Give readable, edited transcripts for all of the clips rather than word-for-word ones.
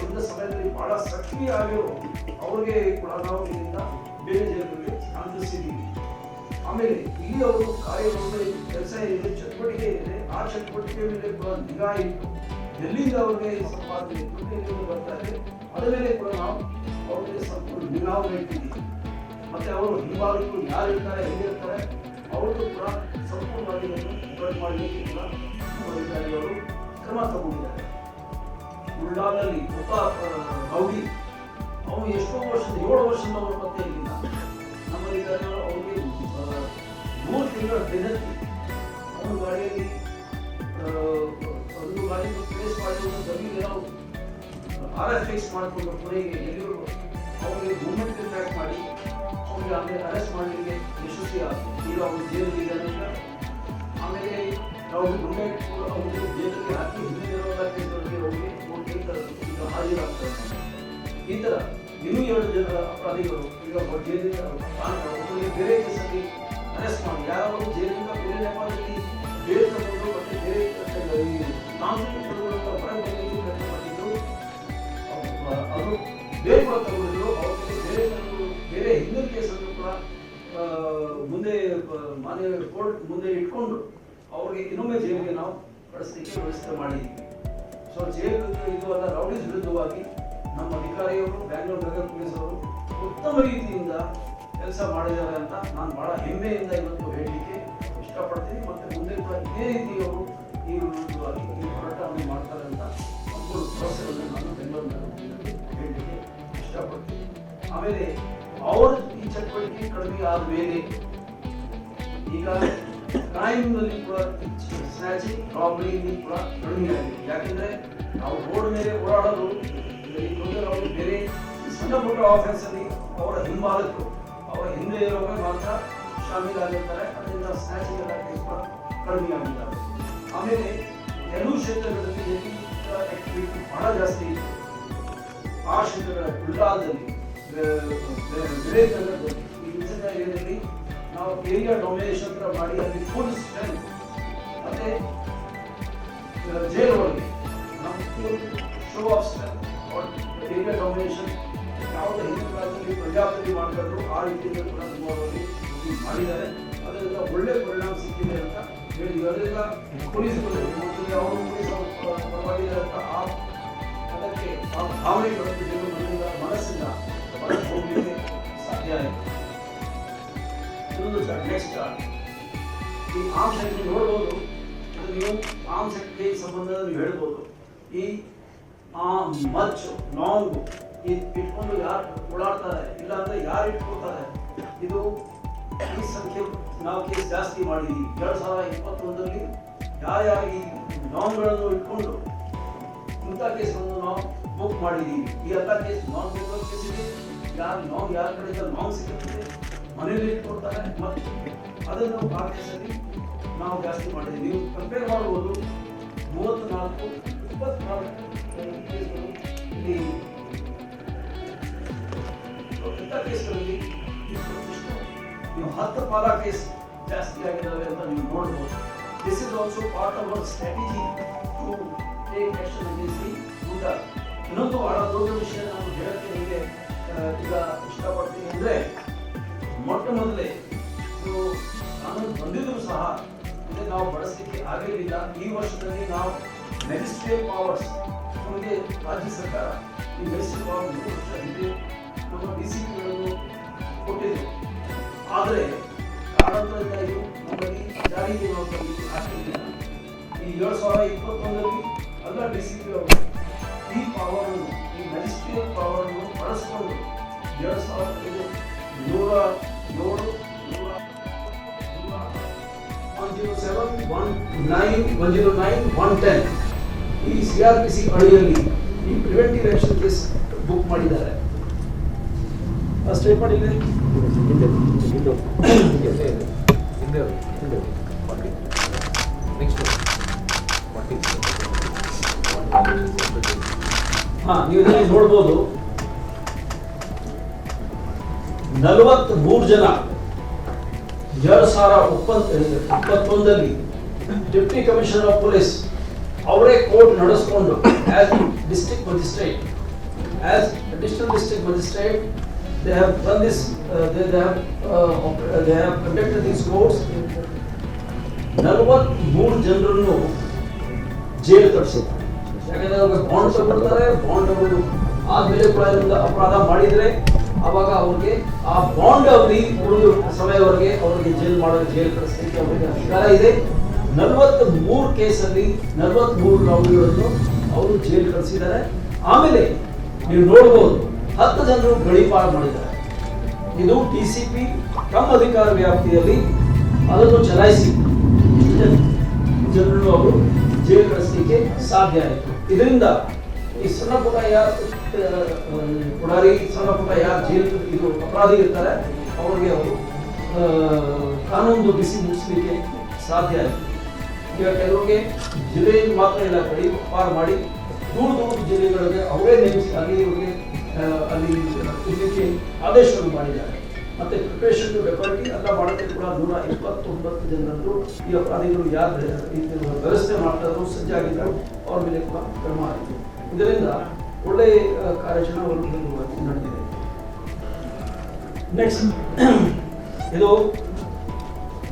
ಒಂದು ಸಮಯದಲ್ಲಿ ಬಹಳ ಸಕ್ರಿಯ ಆಗಿರೋ ಅವ್ರಿಗೆ ಕೂಡ ನಾವು ಇದರಿಂದ ಬೇರೆ ಜೈಲುಗಳಿಗೆ ಸ್ಥಾನಿಸಿದ್ದೀವಿ. ಆಮೇಲೆ ಇಲ್ಲಿ ಅವರು ಕಾರ್ಯಗಳು ಕೆಲಸ ಏನಿದೆ, ಚಟುವಟಿಕೆ ಇದೆ, ಆ ಚಟುವಟಿಕೆ ಮೇಲೆ ಕೂಡ ನಿಗಾ ಇಟ್ಟು ಎಲ್ಲಿಂದ ಅವ್ರಿಗೆ ಸಂಪಾದನೆ ದುಡ್ಡಿನಿಂದ ಬರ್ತಾರೆ ಅದರ ಮೇಲೆ ಕೂಡ ನಾವು ಅವ್ರಿಗೆ ಸಂಪೂರ್ಣ ನಿಗಾವನ್ನು ಇಟ್ಟಿದ್ದೀವಿ. ಮತ್ತೆ ಅವರು ಹಿಂಬಾಲಕರು ಯಾರು ಇರ್ತಾರೆ, ಹೇಗಿರ್ತಾರೆ ಅವ್ರಿಗೂ ಕೂಡ ಸಂಪೂರ್ಣವಾಗಿ ಕಡಿಮೆ ಮಾಡಲಿಕ್ಕೆ ಕೂಡ ನಮ್ಮ ಅಧಿಕಾರಿಗಳು ಕ್ರಮ ತಗೊಂಡಿದ್ದಾರೆ. ಉಳ್ಳಾಲಲ್ಲಿ ಒಬ್ಬ ರೌಡಿ ಅವನು ಎಷ್ಟೋ ವರ್ಷದ 7 ವರ್ಷದಿಂದ ಅವರ ಪತ್ತೆ ಇರಲಿಲ್ಲ. ನಮ್ಮ ಅಧಿಕಾರಿಗಳು ಅವ್ರಿಗೆ 3 ತಿಂಗಳ ಬೆನ್ನತ್ತಿ ಅವನು ಗಾಡಿಯಲ್ಲಿ ಒಂದು ಗಾಡಿ ಪ್ಲೇಸ್ ಮಾಡಿಕೊಂಡು ಜಮೀನಿಗೆ ನಾವು RFX ಮಾಡಿಕೊಂಡು ಕೊನೆಗೆ ಎಲ್ಲಿಯೂ ಅವರಿಗೆ ಮೂವ್ಮೆಂಟ್ ಟ್ರ್ಯಾಕ್ ಮಾಡಿ ಅವರಿಗೆ ಆಮೇಲೆ ಅರೆಸ್ಟ್ ಮಾಡಲಿಕ್ಕೆ ಯಶಸ್ವಿ ಆಯಿತು. ಈಗ ಅವರು ಜೈಲಲ್ಲಿ ಆಮೇಲೆ ನಾವು ಮೂವ್ಮೆಂಟ್ ಅವರಿಗೆ ಜೈಲಿಗೆ ಹಾಕಿ ಹಿಂದಿನ ಕೇಸ್ಗಳಿಗೆ ಅವರಿಗೆ ಈಗ ಹಾಜರಾಗ್ತಾರೆ. ಈ ಥರ ಇನ್ನೂ 2 ಜನ ಅಪರಾಧಿಗಳು ಈಗ ಜೈಲಿಂದ ಒಬ್ಬರಿಗೆ ಬೇರೆ ಕೇಸಲ್ಲಿ ಅರೆಸ್ಟ್ ಮಾಡಿ ಯಾರಾದರೂ ಜೈಲಿಂದ ಬೇರೆ ನೆಪದಲ್ಲಿ ಬೇರೆ ತಗೊಂಡು ಮತ್ತೆ ಬೇರೆ ತಾಂತ್ರಿಕ ಪಡೆದುಕೊಳ್ಳುವ ಹೊರಗೆ ಬರಲಿಕ್ಕೆ ಪ್ರಯತ್ನ ಮಾಡಿದ್ರು. ಅದು ಬೇರೆ ಕೂಡ ತಗೊಂಡಿದ್ರು. ಅವರಿಗೆ ಬೇರೆ ಹಿಂದಿನ ಕೇಸನ್ನು ಕೂಡ ಮುಂದೆ ಮಾನ್ಯ ಕೋರ್ಟ್ ಮುಂದೆ ಇಟ್ಕೊಂಡು ಅವ್ರಿಗೆ ಇನ್ನೊಮ್ಮೆ ಜೈಲಿಗೆ ನಾವು ಕಳಿಸಲಿಕ್ಕೆ ವ್ಯವಸ್ಥೆ ಮಾಡಿದ್ದೀವಿ. ಸೊ ಜೈಲು ಇದು ಅಲ್ಲ, ರೌಡೀಸ್ ವಿರುದ್ಧವಾಗಿ ನಮ್ಮ ಅಧಿಕಾರಿಯವರು ಬ್ಯಾಂಗ್ಳೂರು ನಗರ ಪೊಲೀಸರು ಉತ್ತಮ ರೀತಿಯಿಂದ ಕೆಲಸ ಮಾಡಿದ್ದಾರೆ ಅಂತ ನಾನು ಬಹಳ ಹೆಮ್ಮೆಯಿಂದ ಇವತ್ತು ಹೇಳಲಿಕ್ಕೆ ಇಷ್ಟಪಡ್ತೀನಿ. ಮತ್ತು ಮುಂದೆ ಕೂಡ ಇದೇ ರೀತಿ ಅವರು ಈ ವಿರುದ್ಧವಾಗಿ ಈ ಹೋರಾಟವನ್ನು ಮಾಡ್ತಾರೆ ಅಂತ ಸಂಪೂರ್ಣ ಭರವಸೆಯನ್ನು ನಾನು ಬೆಂಗಳೂರು ನಗರ ಪೊಲೀಸರಿಗೆ ಹೇಳಲಿಕ್ಕೆ ಇಷ್ಟಪಡ್ತೀನಿ. ಆಮೇಲೆ ಅವ್ರ ಈ ಚಟುವಟಿಕೆ ಕಡಿಮೆ ಆದ ಮೇಲೆ ಈಗ ಕ್ರೈಮ್ನಲ್ಲಿ ಕೂಡ ಸ್ನ್ಯಾಚಿಂಗ್ ರಾಬರಿಯಲ್ಲಿ ಕೂಡ ಕಡಿಮೆ ಆಗಿದೆ. ಯಾಕೆಂದರೆ ನಾವು ರೋಡ್ ಮೇಲೆ ಓಡಾಡೋದು ಅವರು ಬೇರೆ ಸಣ್ಣ ಪುಟ್ಟ ಆಫೆನ್ಸಲ್ಲಿ ಅವರ ಹಿಂಬಾಲಕರು ಅವರ ಹಿಂದೆ ಇರೋವಾಗ ಮಾತ್ರ ಶಾಮೀಲಾಗಿರ್ತಾರೆ. ಅದರಿಂದ ಸ್ನ್ಯಾಚಿಂಗ್ ಎಲ್ಲ ಕೇಸ್ ಕೂಡ ಕಡಿಮೆ ಆಗಿದ್ದಾರೆ. ಆಮೇಲೆ ಕೆಲವು ಕ್ಷೇತ್ರಗಳಲ್ಲಿ ಆಕ್ಟಿವಿಟಿ ಬಹಳ ಜಾಸ್ತಿ ಇತ್ತು. ಆ ಕ್ಷೇತ್ರಗಳ ಉಳ್ಳಾಲದಲ್ಲಿ ವಿವೇಕನಗರದಲ್ಲಿ ಈ ವಿಜಯನಗರ ಏರಿಯಾದಲ್ಲಿ ನಾವು ಏರಿಯಾ ಡೊಮಿನೇಷನ್ ಮಾಡಿ ಅಲ್ಲಿ ಫುಲ್ ಸ್ಟ್ರೆಂತ್ ಮತ್ತೆ ಜೈಲ್ ಒಳಗೆ ನಾವು full show of strength area domination ಯಾವುದೇ ಹಿಂದಿನ ಕಾಲದಲ್ಲಿ ಪ್ರಜಾಪತಿ ಮಾಡಿದ್ರು ಆ ರೀತಿಯಲ್ಲಿ ಕೂಡ ತುಂಬಾಗಿ ಮಾಡಿದ್ದಾರೆ. ಅದರಿಂದ ಒಳ್ಳೆ ಪರಿಣಾಮ ಸಿಕ್ಕಿದೆ ಅಂತ ಹೇಳಿ ಅದರಿಂದ ಪೊಲೀಸರು ಅವರು ಪರವಾಗಿದ್ದಾರೆ ಅಂತ ಅದಕ್ಕೆ ಆ ಭಾವನೆಗಳನ್ನು ಮನೆಯಿಂದ ಮನಸ್ಸಿಂದ ಹೋಗಲಿಕ್ಕೆ ಸಾಧ್ಯ ಆಯಿತು. ಇನ್ನೊಂದು ನೆಕ್ಸ್ಟ್ ಈ ಆರ್ಮ್ಸ್ ಆಕ್ಟ್ ನೋಡ್ಬೋದು. ನೀವು ಆರ್ಮ್ಸ್ ಆಕ್ಟ್ಗೆ ಸಂಬಂಧ ನೀವು ಹೇಳ್ಬೋದು. ಈ ಮಚ್ಚು ನಾಂಗು ಇಟ್ಕೊಂಡು ಯಾರು ಓಡಾಡ್ತಾರೆ ಇಲ್ಲ ಅಂದ್ರೆ ಯಾರು ಇಟ್ಕೊಳ್ತಾರೆ, ಇದು ಈ ಸಂಖ್ಯೆ ನಾವು ಕೇಸ್ ಜಾಸ್ತಿ ಮಾಡಿದ್ದೀವಿ. 2021ರಲ್ಲಿ ಯಾರ್ಯಾರು ಈ ನಾಂಗಳನ್ನು ಇಟ್ಕೊಂಡು ಇಂಥ ಕೇಸ್ಗಳನ್ನು ನಾವು ಬುಕ್ ಮಾಡಿದ್ದೀವಿ. ಈ ಎಲ್ಲ ಕೇಸ್ ನಾನ್ ಬುಕ್ ಕೇಸ್ ಇದೆ. ಯಾರ ಕಡೆಯಿಂದ ನಾನ್ ಸಿಗುತ್ತೆ ಮನೇಲಿ ಇಟ್ಕೊಳ್ತಾರೆ ಮತ್ತು ಅದನ್ನು ಆ ಕೇಸಲ್ಲಿ ನಾವು ಜಾಸ್ತಿ ಮಾಡಿದ್ದೀವಿ. ನೀವು ಕಂಪೇರ್ ಮಾಡ್ಬೋದು 34, 24 ಕೇಸ್ಗಳು ಇಲ್ಲಿ ಇಂಥ ಕೇಸ್ಗಳಲ್ಲಿ ನೀವು 10 ಪಾಲ ಕೇಸ್ ಜಾಸ್ತಿ ಆಗಿದ್ದಾವೆ ಅಂತ ನೀವು ನೋಡ್ಬೋದು. This is also part of our strategy to take action against the goonda. ಇನ್ನೊಂದು ಬಹಳ ದೊಡ್ಡ ವಿಷಯ ನಾನು ಹೇಳಕ್ಕೆ ನಿಮಗೆ ಈಗ ಇಷ್ಟಪಡ್ತೀನಿ ಅಂದರೆ, ಮೊಟ್ಟ ಮೊದಲೇ ಕಾನೂನು ಬಂದಿದ್ದರೂ ಸಹ ಇದನ್ನು ನಾವು ಬಳಸಲಿಕ್ಕೆ ಆಗಿರಲಿಲ್ಲ. ಈ ವರ್ಷದಲ್ಲಿ ನಾವು ಮೆಜಿಸ್ಟ್ರಿಯಲ್ ಪವರ್ಸ್ ನಮಗೆ ರಾಜ್ಯ ಸರ್ಕಾರ ಈ ಮೆಜಿಸ್ಟ್ರಿಯಲ್ ಪವರ್ 3 ವರ್ಷ ಹಿಂದೆ ನಮ್ಮ DCPಗಳನ್ನು ಕೊಟ್ಟಿದೆ. ಆದರೆ ಕಾರಣಾಂತರದಿಂದ ಇದು ನಮ್ಮಲ್ಲಿ ಜಾರಿಗೆ ನಾವು ತರಲಿಕ್ಕೆ ಆಗ್ತಿರಲಿಲ್ಲ. ಈ 2021ರಲ್ಲಿ ಎಲ್ಲ DCP ಅವರು ಈ ಪವರನ್ನು, ಈ ಮೆಜಿಸ್ಟ್ರಿಯಲ್ ಪವರನ್ನು ಬಳಸಿಕೊಂಡು 109/110 ಈ CRPC ಅಡಿಯಲ್ಲಿ ಈ ಪ್ರಿವೆಂಟಿವ್ ಆಕ್ಷನ್ ಕೇಸ್ ಬುಕ್ ಮಾಡಿದ್ದಾರೆ. ಸ್ಟೇಟ್ ಮಾಡಿದ್ರೆ ನೀವು ಇದರಲ್ಲಿ ನೋಡ್ಬೋದು 43 ಜನ 2021ರಲ್ಲಿ ಡೆಪ್ಟಿ ಕಮಿಷನರ್ ಆಫ್ ಪೊಲೀಸ್ ಅವರೇ ಕೋರ್ಟ್ ನಡೆಸ್ಕೊಂಡು as district magistrate, as additional district magistrate, they have done this, they have conducted these courts. 43 ಜನರನ್ನು ಜೈಲು ಕಳಿಸಿದ್ದಾರೆ. ಯಾಕಂದ್ರೆ ಅವ್ರಿಗೆ ಬಾಂಡ್ ತಗೊಳ್ತಾರೆ, ಬಾಂಡ್ ಅವರು ಆದ್ಮೇಲೆ ಕೂಡ ಅಪರಾಧ ಮಾಡಿದ್ರೆ ಅವಾಗ ಅವ್ರಿಗೆ ಆ ಬಾಂಡ್ ಅವಧಿ ಉಳಿದು ಸಮಯವರೆಗೆ ಅವ್ರಿಗೆ ಜೈಲು ಕಳಿಸಲಿಕ್ಕೆ ಅವರಿಗೆ ಅಧಿಕಾರ ಇದೆ. 43 ಕೇಸಲ್ಲಿ 43 ರೌಡಿಗಳನ್ನು ಅವರು ಜೈಲು ಕಳಿಸಿದ್ದಾರೆ. ಆಮೇಲೆ ನೀವು ನೋಡ್ಬೋದು 10 ಜನರು ಗಡೀಪಾರು ಮಾಡಿದ್ದಾರೆ. ಇದು ಡಿಸಿಪಿ ತಮ್ಮ ಅಧಿಕಾರ ವ್ಯಾಪ್ತಿಯಲ್ಲಿ ಅದನ್ನು ಚಲಾಯಿಸಿ ಜನರನ್ನು ಅವರು ಜೈಲು ಕಳಿಸಲಿಕ್ಕೆ ಸಾಧ್ಯ ಆಯಿತು. ಇದರಿಂದ ಈ ಸಣ್ಣ ಪುಟ್ಟ ಪುಡಾರಿ ಸಣ್ಣ ಪುಟ್ಟ ಯಾರು ಜೈಲು ಇದು ಅಪರಾಧಿ ಇರ್ತಾರೆ ಅವರಿಗೆ ಅವರು ಕಾನೂನು ಬಿಸಿ ಮುಗಿಸ್ಲಿಕ್ಕೆ ಸಾಧ್ಯ ಆಯಿತು. ಈಗ ಕೆಲವರಿಗೆ ಜಿಲ್ಲೆಯಲ್ಲಿ ಮಾತ್ರ ಇಲ್ಲ, ಗಡೀಪಾರು ಮಾಡಿ ದೂರ ಜಿಲ್ಲೆಗಳಿಗೆ ಅವರೇ ನೇಮಿಸಿ ಅಲ್ಲಿ ಇರಲಿಕ್ಕೆ ಆದೇಶವನ್ನು ಮಾಡಿದ್ದಾರೆ. ಮತ್ತೆ ಪ್ರಿಪರೇಷನ್ ಟು ಡೆಪಾರ್ಟಿ ಎಲ್ಲ ಮಾಡೋಕ್ಕೆ ಕೂಡ 129 ಜನರನ್ನು ಈ ಅಪರಾಧಿಗಳು ಯಾರು ವ್ಯವಸ್ಥೆ ಮಾಡ್ತಾರೋ ಸಜ್ಜಾಗಿದ್ದರು ಅವ್ರ ಮೇಲೆ ಕೂಡ ಕ್ರಮ ಆಯಿತು. ಇದರಿಂದ ಒಳ್ಳೆ ಕಾರ್ಯಾಚರಣೆ ನಡೆದಿದೆ. ನೆಕ್ಸ್ಟ್ ಇದು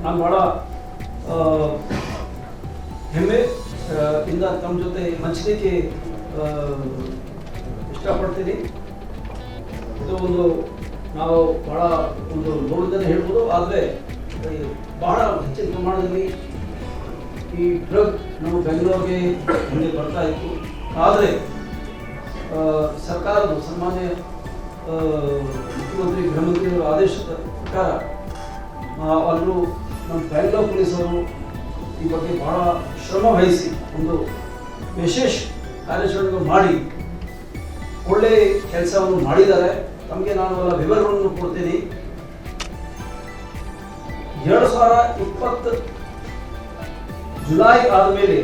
ನಾನು ಬಹಳ ಹೆಮ್ಮೆ ಇಂದ ತಮ್ಮ ಜೊತೆ ಹಂಚಲಿಕ್ಕೆ ಇಷ್ಟಪಡ್ತೀನಿ. ಇದು ಒಂದು ನಾವು ಬಹಳ ಒಂದು ನೋಡಿದ್ದನ್ನು ಹೇಳ್ಬೋದು, ಆದರೆ ಬಹಳ ಹೆಚ್ಚಿನ ಪ್ರಮಾಣದಲ್ಲಿ ಈ ಡ್ರಗ್ ನಮ್ಮ ಬೆಂಗಳೂರಿಗೆ ಮುಂದೆ ಬರ್ತಾ ಇತ್ತು. ಆದರೆ ಸರ್ಕಾರದ ಸನ್ಮಾನ್ಯ ಮುಖ್ಯಮಂತ್ರಿ ಗೃಹ ಮಂತ್ರಿಯವರ ಆದೇಶದ ಪ್ರಕಾರ ಅವರು ನಮ್ಮ ಬೆಂಗಳೂರು ಪೊಲೀಸರು ಈ ಬಗ್ಗೆ ಬಹಳ ಶ್ರಮ ವಹಿಸಿ ಒಂದು ವಿಶೇಷ ಕಾರ್ಯಾಚರಣೆ ಮಾಡಿ ಒಳ್ಳೆ ಕೆಲಸವನ್ನು ಮಾಡಿದ್ದಾರೆ. ತಮಗೆ ನಾನು ಎಲ್ಲ ವಿವರವನ್ನು ಕೊಡ್ತೀನಿ. 2020 ಜುಲೈ ಆದಮೇಲೆ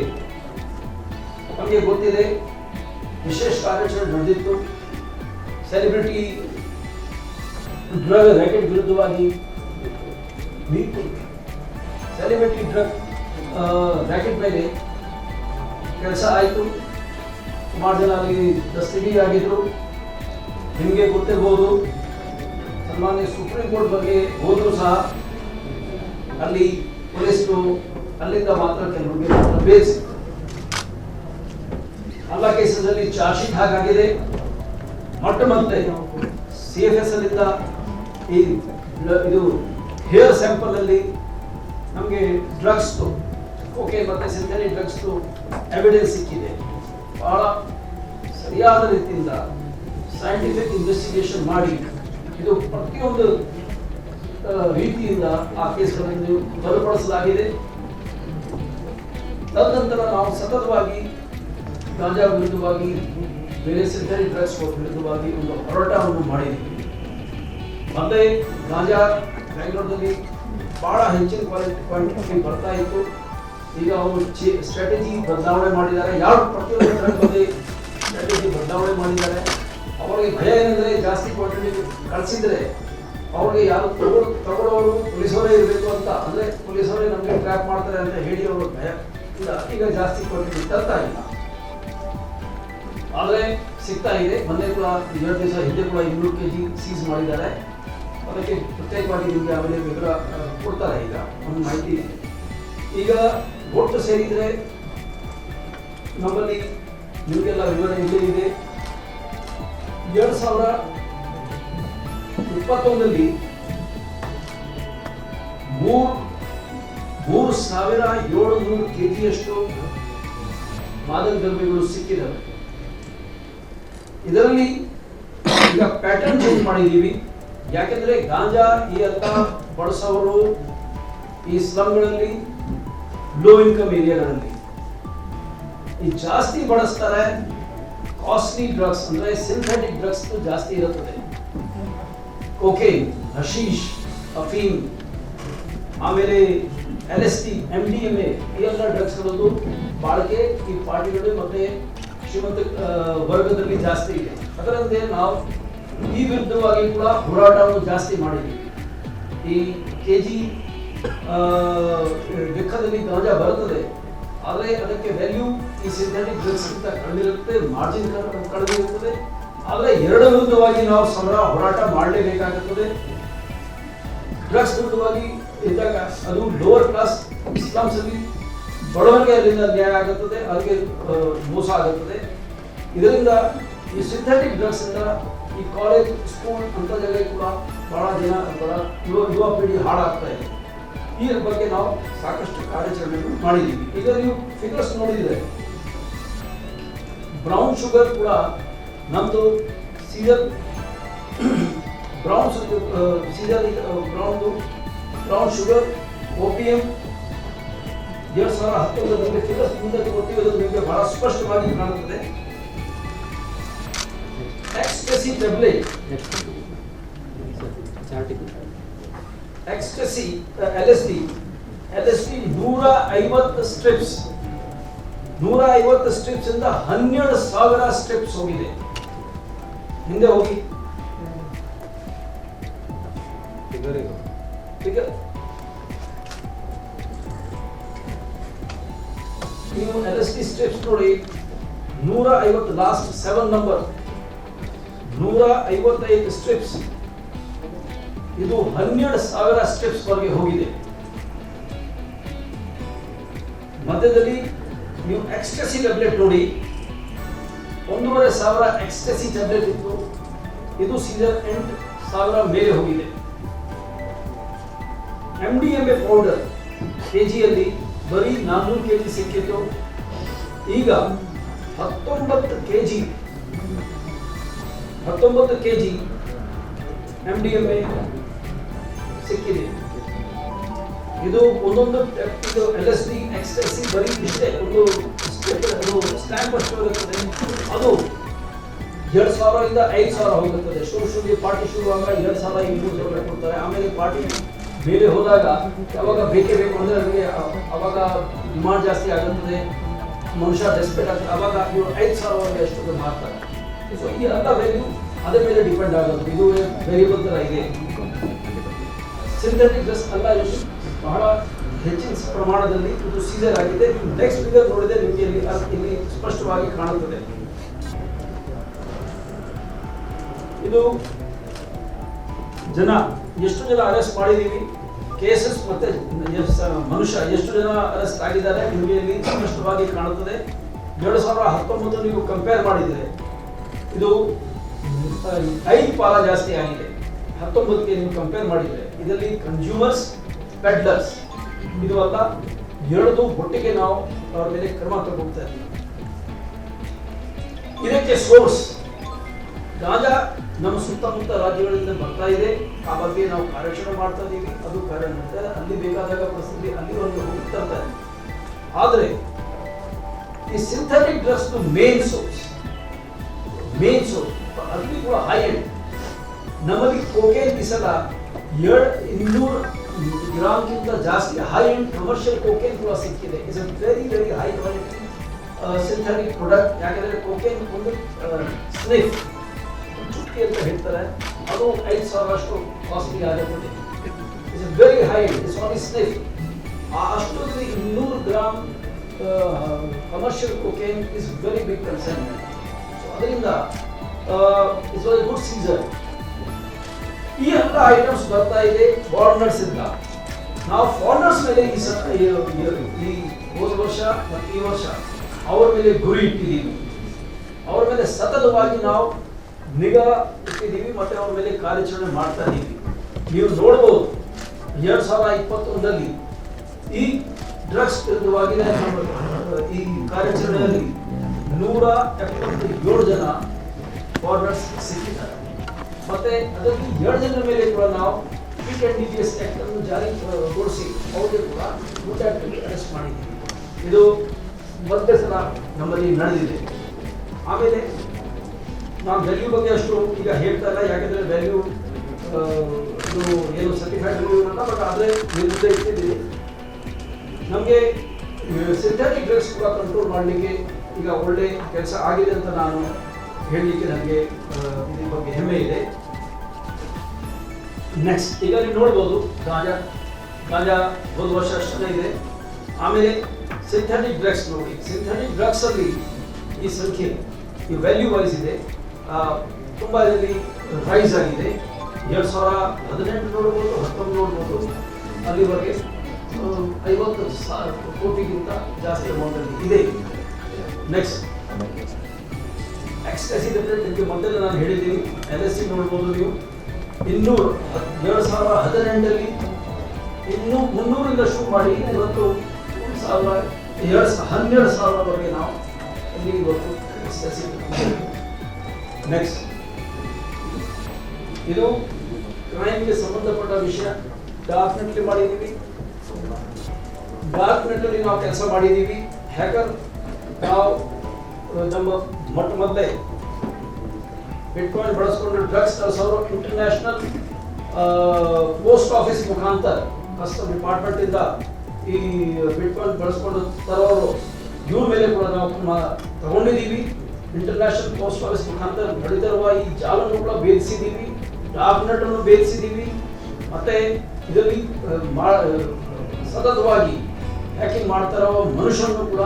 ನಮಗೆ ಗೊತ್ತಿದೆ ವಿಶೇಷ ಕಾರ್ಯಾಚರಣೆ ನಡೆದಿತ್ತು. ಸೆಲೆಬ್ರಿಟಿ ಡ್ರಗ್ ರ್ಯಾಕೆಟ್ ವಿರುದ್ಧವಾಗಿ ಸೆಲೆಬ್ರಿಟಿ ಡ್ರಗ್ ರ್ಯಾಕೆಟ್ ಮೇಲೆ ಕೆಲಸ ಆಯಿತು. ಸುಮಾರು ಜನ ಅಲ್ಲಿ ದಸ್ತಗಿರಿ ಆಗಿದ್ರು. ನಿಮಗೆ ಗೊತ್ತಿರ್ಬೋದು, ಸನ್ಮಾನ್ಯ ಸುಪ್ರೀಂ ಕೋರ್ಟ್ ಬಗ್ಗೆ ಹೋದರೂ ಸಹ ಅಲ್ಲಿ ಪೊಲೀಸರು ಅಲ್ಲಿಂದ ಮಾತ್ರ ಕೆಲವರಿಗೆ ಮಾತ್ರ ಬೇಲ್ ಸಿಕ್ತು. ಎಲ್ಲ ಕೇಸಲ್ಲಿ ಚಾರ್ಜ್ ಶೀಟ್ ಹಾಗಾಗಿದೆ. ಮತ್ತೆ CFS ಅಲ್ಲಿಂದ ಇದು ಹೇರ್ ಸ್ಯಾಂಪಲ್ ಅಲ್ಲಿ ನಮಗೆ ಡ್ರಗ್ಸ್ ಮತ್ತೆ ಸಿಂಥೆಟಿಕ್ ಡ್ರಗ್ಸ್ ಎವಿಡೆನ್ಸ್ ಸಿಕ್ಕಿದೆ. ಬಹಳ ಸರಿಯಾದ ರೀತಿಯಿಂದ ಸೈಂಟಿಫಿಕ್ ಇನ್ವೆಸ್ಟಿಗೇಷನ್ ಮಾಡಿ ಇದು ಪ್ರತಿಯೊಂದು ರೀತಿಯಿಂದ ಆ ಕೇಸ್ಗಳನ್ನು ಬಲಪಡಿಸಲಾಗಿದೆ. ತದನಂತರ ನಾವು ಸತತವಾಗಿ ಗಾಂಜಾ ವಿರುದ್ಧವಾಗಿ ಬೇರೆ ಸಿಂಥೆಟಿಕ್ ಡ್ರಗ್ಸ್ ವಿರುದ್ಧವಾಗಿ ಒಂದು ಹೋರಾಟವನ್ನು ಮಾಡಿದ್ದೀವಿ. ಮತ್ತೆ ಗಾಂಜಾ ಬೆಂಗಳೂರಿನಲ್ಲಿ ಬಹಳ ಹೆಚ್ಚಿನ ಕ್ವಾಂಟಿಟಿ ಬರ್ತಾ ಇತ್ತು. ಈಗ ಅವರು ಸ್ಟ್ರಾಟಜಿ ಬದಲಾವಣೆ ಮಾಡಿದ್ದಾರೆ. ಯಾರು ಪ್ರತಿಯೊಂದು ಡ್ರಗ್ ಬಗ್ಗೆ ಸ್ಟ್ರಾಟಜಿ ಬದಲಾವಣೆ ಮಾಡಿದ್ದಾರೆ. ಅವರಿಗೆ ಭಯ ಏನಂದರೆ ಜಾಸ್ತಿ ಕ್ವಾಂಟಿಟಿ ಕಳಿಸಿದ್ರೆ ಅವ್ರಿಗೆ ಯಾರು ತಗೊಳ್ಳೋರು ಪೊಲೀಸವರೇ ಇರಬೇಕು ಅಂತ, ಅಂದರೆ ಪೊಲೀಸವರೇ ನಮಗೆ ಟ್ರ್ಯಾಪ್ ಮಾಡ್ತಾರೆ ಅಂತ ಹೇಳಿ ಅವರು ಭಯ ಇಲ್ಲ. ಈಗ ಜಾಸ್ತಿ ಕ್ವಾಂಟಿಟಿ ತರ್ತಾ ಇಲ್ಲ, ಆದರೆ ಸಿಗ್ತಾ ಇದೆ. ಮೊನ್ನೆ ಕೂಡ 2 ದಿವಸ ಹಿಂದೆ ಕೂಡ 200 kg ಸೀಸ್ ಮಾಡಿದ್ದಾರೆ. ಅದಕ್ಕೆ ಪ್ರತ್ಯೇಕವಾಗಿ ನಿಮಗೆ ಆಮೇಲೆ ವಿವರ ಕೊಡ್ತಾರೆ. ಈಗ ಒಂದು ಮಾಹಿತಿ ಈಗ ಒಟ್ಟು ಸೇರಿದರೆ ನಮ್ಮಲ್ಲಿ ನಿಮಗೆಲ್ಲ ವಿವರ ಇಲ್ಲೇ ಇದೆ. 2021ರಲ್ಲಿ 3,700 kgಯಷ್ಟು ಮಾದಕ ದ್ರವ್ಯಗಳು ಸಿಕ್ಕಿದವೆ. ಇದರಲ್ಲಿ ಈಗ ಪ್ಯಾಟರ್ನ್ ಚೇಂಜ್ ಮಾಡಿದ್ದೀವಿ. ಯಾಕೆಂದ್ರೆ ಗಾಂಜಾ ಈ ಅಂತ ಬಳಸೋರು ಈ ಸ್ಲಮ್ಗಳಲ್ಲಿ, ಲೋ ಇನ್ಕಮ್ ಏರಿಯಾಗಳಲ್ಲಿ ಈ ಜಾಸ್ತಿ ಬಳಸ್ತಾರೆ. ಕಾಸ್ಟ್ಲಿ ಡ್ರಗ್ಸ್ ಅಂದ್ರೆ ಸಿಂಥೆಟಿಕ್ ಡ್ರಗ್ಸ್ ಜಾಸ್ತಿ ಇರುತ್ತದೆ. ಕೊಕೇನ್, ಹಶೀಶ್, ಅಫೀಮ್, ಆಮೇಲೆ LSD, MDMA ಈ ಎಲ್ಲ ಡ್ರಗ್ಸ್ಗಳದ್ದು ಬಾಳಿಕೆ ಈ ಪಾರ್ಟಿಗಳು ಮತ್ತೆ ಶ್ರೀಮಂತ ವರ್ಗದಲ್ಲಿ ಜಾಸ್ತಿ ಇದೆ. ಅದರಂತೆ ನಾವು ಈ ವಿರುದ್ಧವಾಗಿ ಕೂಡ ಹೋರಾಟವನ್ನು ಜಾಸ್ತಿ ಮಾಡಿದ್ದೀವಿ. ಈ KG ಲೆಕ್ಕದಲ್ಲಿ ಗಾಂಜಾ ಬರುತ್ತದೆ, ಆದರೆ ಅದಕ್ಕೆ ವ್ಯಾಲ್ಯೂ ಈ ಸಿಂಥೆಟಿಕ್ ಡ್ರಗ್ಸ್ ಗಿಂತ ಕಡಿಮೆ, ಮಾರ್ಜಿನ್ ಕಡಿಮೆ ಇರುತ್ತದೆ. ಆದರೆ ಎರಡು ವಿರುದ್ಧವಾಗಿ ನಾವು ಸಮರ ಹೋರಾಟ ಮಾಡಲೇಬೇಕಾಗುತ್ತದೆ. ಡ್ರಗ್ಸ್ ವಿರುದ್ಧವಾಗಿ ಇದ್ದಾಗ ಅದು ಲೋವರ್ ಕ್ಲಾಸ್ ಸ್ಲಮ್ಸ್ ಅಲ್ಲಿ ಬಡವರಿಗೆ ಅಲ್ಲಿಂದ ನ್ಯಾಯ ಆಗುತ್ತದೆ, ಅದಕ್ಕೆ ಮೋಸ ಆಗುತ್ತದೆ. ಇದರಿಂದ ಈ ಸಿಂಥೆಟಿಕ್ ಡ್ರಗ್ಸ್ ಇಂದ ಈ ಕಾಲೇಜ್, ಸ್ಕೂಲ್ ಅಂತ ಜಾಗ ಕೂಡ ಬಹಳ ಜನ ಯುವ ಪೀಳಿಗೆ ಹಾಳಾಗ್ತಾ ಇದೆ. ಈ ಬಗ್ಗೆ ನಾವು ಸಾಕಷ್ಟು ಕಾರ್ಯಾಚರಣೆಯನ್ನು ಮಾಡಿದ್ದೀವಿ. ಈಗ ನೀವು ಫಿಗರ್ಸ್ ನೋಡಿದ್ರೆ ಬ್ರೌನ್ ಶುಗರ್ ಕೂಡ ನಮ್ದು season brown sugar, opium 2019 figures ಮುಂದೆ ತಗೋತೀವಿ, ಅದು ನಿಮಗೆ ಬಹಳ ಸ್ಪಷ್ಟವಾಗಿ ಕಾಣುತ್ತದೆ. Ecstasy tablet, ecstasy LSD 150 strips, 150 strips ಇಂದ 12,000 ಸ್ಟ್ರಿಪ್ಸ್ ಹೋಗಿದೆ. ಹಿಂದೆ ಹೋಗಿ ನೀವು LSD ಸ್ಟ್ರಿಪ್ಸ್ ನೋಡಿ, 150 ಲಾಸ್ಟ್ 7 ನಂಬರ್ 155 ಸ್ಟ್ರಿಪ್ಸ್, ಇದು 12,000 ಸ್ಟ್ರಿಪ್ಸ್ ವರೆಗೆ ಹೋಗಿದೆ. ಮಧ್ಯದಲ್ಲಿ ನೀವು ಎಕ್ಸ್ಟಸಿ ಟ್ಯಾಬ್ಲೆಟ್ ನೋಡಿ, 1,500 ಎಕ್ಸ್ಟಸಿ ಟ್ಯಾಬ್ಲೆಟ್ ಇತ್ತು, ಇದು ಸೀದಾ 8,000 ಮೇಲೆ ಹೋಗಿದೆ. MDMA ಪೌಡರ್ ಕೆಜಿಯಲ್ಲಿ ಬರೀ 400 kg ಸಿಕ್ಕಿತ್ತು, ಈಗ 19 kg MDMA ಸಿಕ್ಕಿದೆ. ಇದು ಒಂದೊಂದು LSD ಎಕ್ಸ್ಟಸಿ ಬರೀ ಇಷ್ಟೇ, ಒಂದು ಸ್ಟ್ಯಾಂಪ್ ಅಷ್ಟು ಇರುತ್ತದೆ. ಅದು 2,000 ಇಂದ 5,000 ಹೋಗುತ್ತದೆ. ಶುರು ಪಾರ್ಟಿ ಶುರುವಾಗ 2,200 ಕೊಡ್ತಾರೆ. ಆಮೇಲೆ ಪಾರ್ಟಿ ಬೇರೆ ಹೋದಾಗ ಯಾವಾಗ ಬೇಕೇ ಬೇಕು ಅಂದರೆ ನಮಗೆ ಅವಾಗ ಡಿಮಾಂಡ್ ಜಾಸ್ತಿ ಆಗುತ್ತದೆ, ಮನುಷ್ಯ ಡೆಸ್ಪೇಟ್ ಆಗ್ತದೆ, ಅವಾಗ ಇವರು 5,000 ಅಷ್ಟು ಮಾಡ್ತಾರೆ. ಸೊ ಈ ಎಲ್ಲ ವ್ಯಾಲ್ಯೂ ಅದ್ರ ಮೇಲೆ ಡಿಪೆಂಡ್ ಆಗೋದು. ಇದು ವೇರಿಯಬಲ್ ಥರ ಇದೆ. ಸಿಂಥೆಟಿಕ್ ಡ್ರಗ್ಸ್ ಅಲ್ಲ, ಇದು ಬಹಳ ಹೆಚ್ಚಿನ ಪ್ರಮಾಣದಲ್ಲಿ ಇದು ಸೀಸರ್ ಆಗಿದೆ. ನೆಕ್ಸ್ಟ್ ಫಿಗರ್ ನೋಡಿದ್ರೆ ನಿಮಗೆ ಇಲ್ಲಿ ಸ್ಪಷ್ಟವಾಗಿ ಕಾಣುತ್ತದೆ. ಇದು ಎಷ್ಟು ಜನ ಅರೆಸ್ಟ್ ಮಾಡಿದ್ದೀವಿ, ಕೇಸಸ್ ಮತ್ತೆ ಮನುಷ್ಯ ಎಷ್ಟು ಜನ ಅರೆಸ್ಟ್ ಆಗಿದ್ದಾರೆ ನಿಮಗೆ ಇಲ್ಲಿ ಸ್ಪಷ್ಟವಾಗಿ ಕಾಣುತ್ತದೆ. 2019 ನೀವು ಕಂಪೇರ್ ಮಾಡಿದರೆ ಇದು 5 ಪಾಲ ಜಾಸ್ತಿ ಆಗಿದೆ. 19ಗೆ ನೀವು ಕಂಪೇರ್ ಮಾಡಿದರೆ ಇದರಲ್ಲಿ ಕನ್ಸ್ಯೂಮರ್ಸ್, ಪೆಡ್ಲರ್ಸ್ ಇದು ಅಲ್ಲ, ಎರಡು ಒಟ್ಟಿಗೆ ನಾವು ಅವರ ಮೇಲೆ ಕ್ರಮ ತಗೊಳ್ತಾ ಇದ್ದೀವಿ. ಇದಕ್ಕೆ ಸೋರ್ಸ್ ಗಾಂಜಾ ನಮ್ಮ ಸುತ್ತಮುತ್ತ ರಾಜ್ಯಗಳಿಂದ ಬರ್ತಾ ಇದೆ. ಆ ಬಗ್ಗೆ ನಾವು ಕಾರ್ಯಾಚರಣೆ ಮಾಡ್ತಾ ಇದ್ದೀವಿ. ಅದು ಕಾರ್ಯ ಮಾಡ್ತಾರೆ, ಅಲ್ಲಿ ಬೇಕಾದಾಗ ಪರಿಸ್ಥಿತಿ ಅಲ್ಲಿ ಒಂದು ಹೋಗ್ತಾ ಇದೆ. ಆದರೆ ಈ ಸಿಂಥೆಟಿಕ್ ಡ್ರಗ್ಸ್ ಮೇನ್ ಸೋರ್ಸ್ ಅಲ್ಲಿ ಕೂಡ ಹೈ ಎಂಡ್. ನಮ್ಮಲ್ಲಿ ಕೋಕೇನ್ ಈ ಸಲ 200 ಗ್ರಾಮ್ಗಿಂತ ಜಾಸ್ತಿ ಹೈ ಎಂಡ್ ಕಮರ್ಷಿಯಲ್ ಕೋಕೇನ್ ಕೂಡ ಸಿಕ್ಕಿದೆ. It's a very high quality synthetic product. ಯಾಕಂದರೆ ಕೋಕೇನ್ ಒಂದು ಸ್ನಿಫ್ ಚುಟ್ಕಿ ಅಂತ ಹೇಳ್ತಾರೆ, ಅದು 5,000 ಅಷ್ಟು ಕಾಸ್ಟ್ಲಿ ಆಗುತ್ತದೆ. It's a very high end, it's only sniff. ಅಷ್ಟು 200 gram commercial cocaine is very big concern. So ಅದರಿಂದ ಇಟ್ಸ್ ವೆರಿ ಗುಡ್ ಸೀಸನ್. ಈ ಎಲ್ಲ ಐಟಮ್ಸ್ ಬರ್ತಾ ಇದೆ ಫಾರಿನರ್ಸ್ ಇಂದ. ನಾವು ಫಾರಿನರ್ಸ್ ಮೇಲೆ ಈ ಹೋದ ವರ್ಷ ಮತ್ತು ಈ ವರ್ಷ ಅವರ ಮೇಲೆ ಗುರಿ ಇಟ್ಟಿದ್ದೀವಿ. ಅವರ ಮೇಲೆ ಸತತವಾಗಿ ನಾವು ನಿಗಾ ಇಟ್ಟಿದ್ದೀವಿ ಮತ್ತು ಅವರ ಮೇಲೆ ಕಾರ್ಯಾಚರಣೆ ಮಾಡ್ತಾ ಇದ್ದೀವಿ. ನೀವು ನೋಡ್ಬೋದು 2021ರಲ್ಲಿ ಈ ಡ್ರಗ್ಸ್ ವಿರುದ್ಧವಾಗಿ ಈ ಕಾರ್ಯಾಚರಣೆಯಲ್ಲಿ 177 ಜನ ಫಾರಿನರ್ಸ್ ಸಿಕ್ಕಿದ್ದಾರೆ. ಮತ್ತೆ ಅದರಲ್ಲಿ 7 ಜನರ ಮೇಲೆ ಕೂಡ ನಾವು PNDPS ಆಕ್ಟ್ ಅನ್ನು ಜಾರಿಗೊಳಿಸಿ ಅವರಿಗೆ ಕೂಡ ಮುಟ್ಟಾಗಿ ಅರೆಸ್ಟ್ ಮಾಡಿದ್ದೀವಿ. ಇದು ಮೊದಲನೇ ಸಲ ನಮ್ಮಲ್ಲಿ ನಡೆದಿದೆ. ಆಮೇಲೆ ನಾನು ವ್ಯಾಲ್ಯೂ ಬಗ್ಗೆ ಅಷ್ಟು ಈಗ ಹೇಳ್ತಾ ಇಲ್ಲ, ಯಾಕಂದರೆ ವ್ಯಾಲ್ಯೂ ಇದು ಏನು ಸರ್ಟಿಫೈಡ್ ವ್ಯಾಲ್ಯೂ ಇರಲ್ಲ, ಬಟ್ ಆದರೆ ವಿರುದ್ಧ ಇಟ್ಟಿದ್ದೀವಿ. ನಮಗೆ ಸಿಂಥೆಟಿಕ್ ಡ್ರಗ್ಸ್ ಕೂಡ ಕಂಟ್ರೋಲ್ ಮಾಡಲಿಕ್ಕೆ ಈಗ ಒಳ್ಳೆ ಕೆಲಸ ಆಗಿದೆ ಅಂತ ನಾನು ಹೇಳಲಿಕ್ಕೆ ನನಗೆ ಇದ್ರ ಬಗ್ಗೆ ಹೆಮ್ಮೆ ಇದೆ. ನೆಕ್ಸ್ಟ್ ಈಗ ನೀವು ನೋಡ್ಬೋದು ಗಾಂಜಾ ಹೋದ ವರ್ಷ ಅಷ್ಟೇ ಇದೆ. ಆಮೇಲೆ ಸಿಂಥೆಟಿಕ್ ಡ್ರಗ್ಸ್ ನೋಡಿ, ಸಿಂಥೆಟಿಕ್ ಡ್ರಗ್ಸ್ ಅಲ್ಲಿ ಈ ಸಂಖ್ಯೆ ಈ ವ್ಯಾಲ್ಯೂ ವೈಸ್ ಇದೆ, ತುಂಬ ಇದರಲ್ಲಿ ರೈಸ್ ಆಗಿದೆ. 2018 ನೋಡ್ಬೋದು, 19 ನೋಡ್ಬೋದು, ಅಲ್ಲಿವರೆಗೆ 50 ಕೋಟಿಗಿಂತ ಜಾಸ್ತಿ ಅಮೌಂಟಲ್ಲಿ ಇದೆ. ನೆಕ್ಸ್ಟ್ ಎಕ್ಸ್ಟಸಿ ನಿಮಗೆ ಮೊದಲೇ ನಾನು ಹೇಳಿದ್ದೀನಿ, LSD ನೋಡ್ಬೋದು ನೀವು. 2018 ಇನ್ನೂ 300ರಿಂದ ಶುರು ಮಾಡಿ ಇವತ್ತು 12,000ವರೆಗೆ ನಾವು ಇಲ್ಲಿ ಇವತ್ತು ಎಕ್ಸ್ಟಸಿ. ನೆಕ್ಸ್ಟ್ ಇದು ಕ್ರೈಮ್ಗೆ ಸಂಬಂಧಪಟ್ಟ ವಿಷಯ. ಡಾರ್ಕ್ ನೆಟ್ಲಿ ಮಾಡಿದ್ದೀವಿ, ಡಾರ್ಕ್ ನೆಟ್ಟಲ್ಲಿ ನಾವು ಕೆಲಸ ಮಾಡಿದ್ದೀವಿ. ಹ್ಯಾಕರ್ ನಾವು ನಮ್ಮ ಮೊದಲೇ ಬಿಟ್ಕಾಯಿನ್ ಬಳಸ್ಕೊಂಡು ಡ್ರಗ್ಸ್ ತರಿಸೋರು ಇಂಟರ್ನ್ಯಾಷನಲ್ ಪೋಸ್ಟ್ ಆಫೀಸ್ ಮುಖಾಂತರ ಕಸ್ಟಮ್ ಡಿಪಾರ್ಟ್ಮೆಂಟ್ ಇಂದ ಈ ಬಿಟ್ಕಾಯಿನ್ ಬಳಸ್ಕೊಂಡು ತರೋರು ಇವ್ರ ಮೇಲೆ ಕೂಡ ನಾವು ತಗೊಂಡಿದ್ದೀವಿ. ಇಂಟರ್ನ್ಯಾಷನಲ್ ಪೋಸ್ಟ್ ಆಫೀಸ್ ಮುಖಾಂತರ ನಡೀತಿರುವ ಈ ಜಾಲನ್ನು ಕೂಡ ಭೇದಿಸಿದ್ದೀವಿ, ಡಾರ್ಕ್ ನೆಟ್ ಅನ್ನು ಭೇದಿಸಿದ್ದೀವಿ. ಮತ್ತೆ ಇದರಲ್ಲಿ ಸತತವಾಗಿ ಹ್ಯಾಕಿಂಗ್ ಮಾಡ್ತಾರೋ ಮನುಷ್ಯನನ್ನು ಕೂಡ